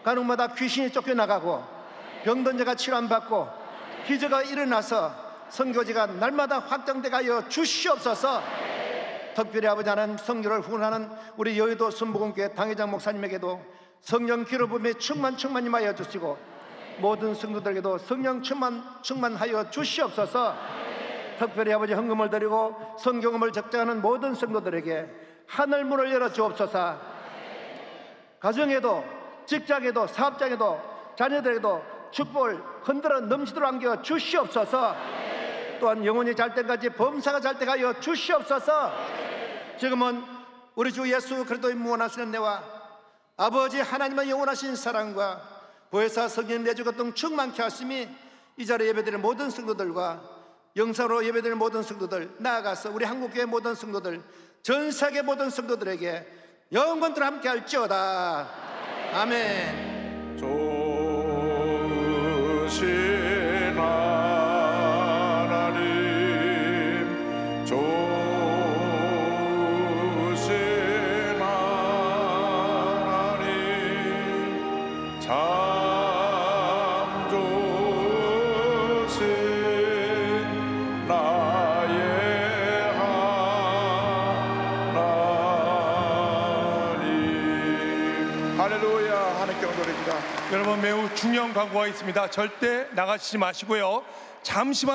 가는마다 귀신이 쫓겨나가고 병든 자가 치료받고 기적가 일어나서 선교지가 날마다 확장되가여 주시옵소서. 특별히 아버지 하나님 선교를 후원하는 우리 여의도 순복음교회 당회장 목사님에게도 성령 기름 부음에 충만하여 주시고 모든 성도들에게도 성령 충만하여 주시옵소서. 특별히 아버지 헌금을 드리고 성경음을 적장하는 모든 성도들에게 하늘 문을 열어 주옵소서. 가정에도 직장에도 사업장에도 자녀들에게도 축복을 흔들어 넘치도록 안겨 주시옵소서. 또한 영혼이 잘 때까지 범사가 잘 때가 하여 주시옵소서. 지금은 우리 주 예수 그리스도의 무한하신 은혜와 아버지 하나님의 영원하신 사랑과 보혜사 성령 내주가 등 충만케 하심이 이 자리에 예배드리는 모든 성도들과 영상으로 예배드리는 모든 성도들, 나아가서 우리 한국교회 모든 성도들, 전 세계 모든 성도들에게 영원토록 함께 할지어다. 아멘. 좋으신 하나님, 좋으신 하나님, 참 좋으신 나의 하나님. 할렐루야. 하나님께 영광드립니다. 여러분 매우 중요한 광고가 있습니다. 절대 나가시지 마시고요. 잠시만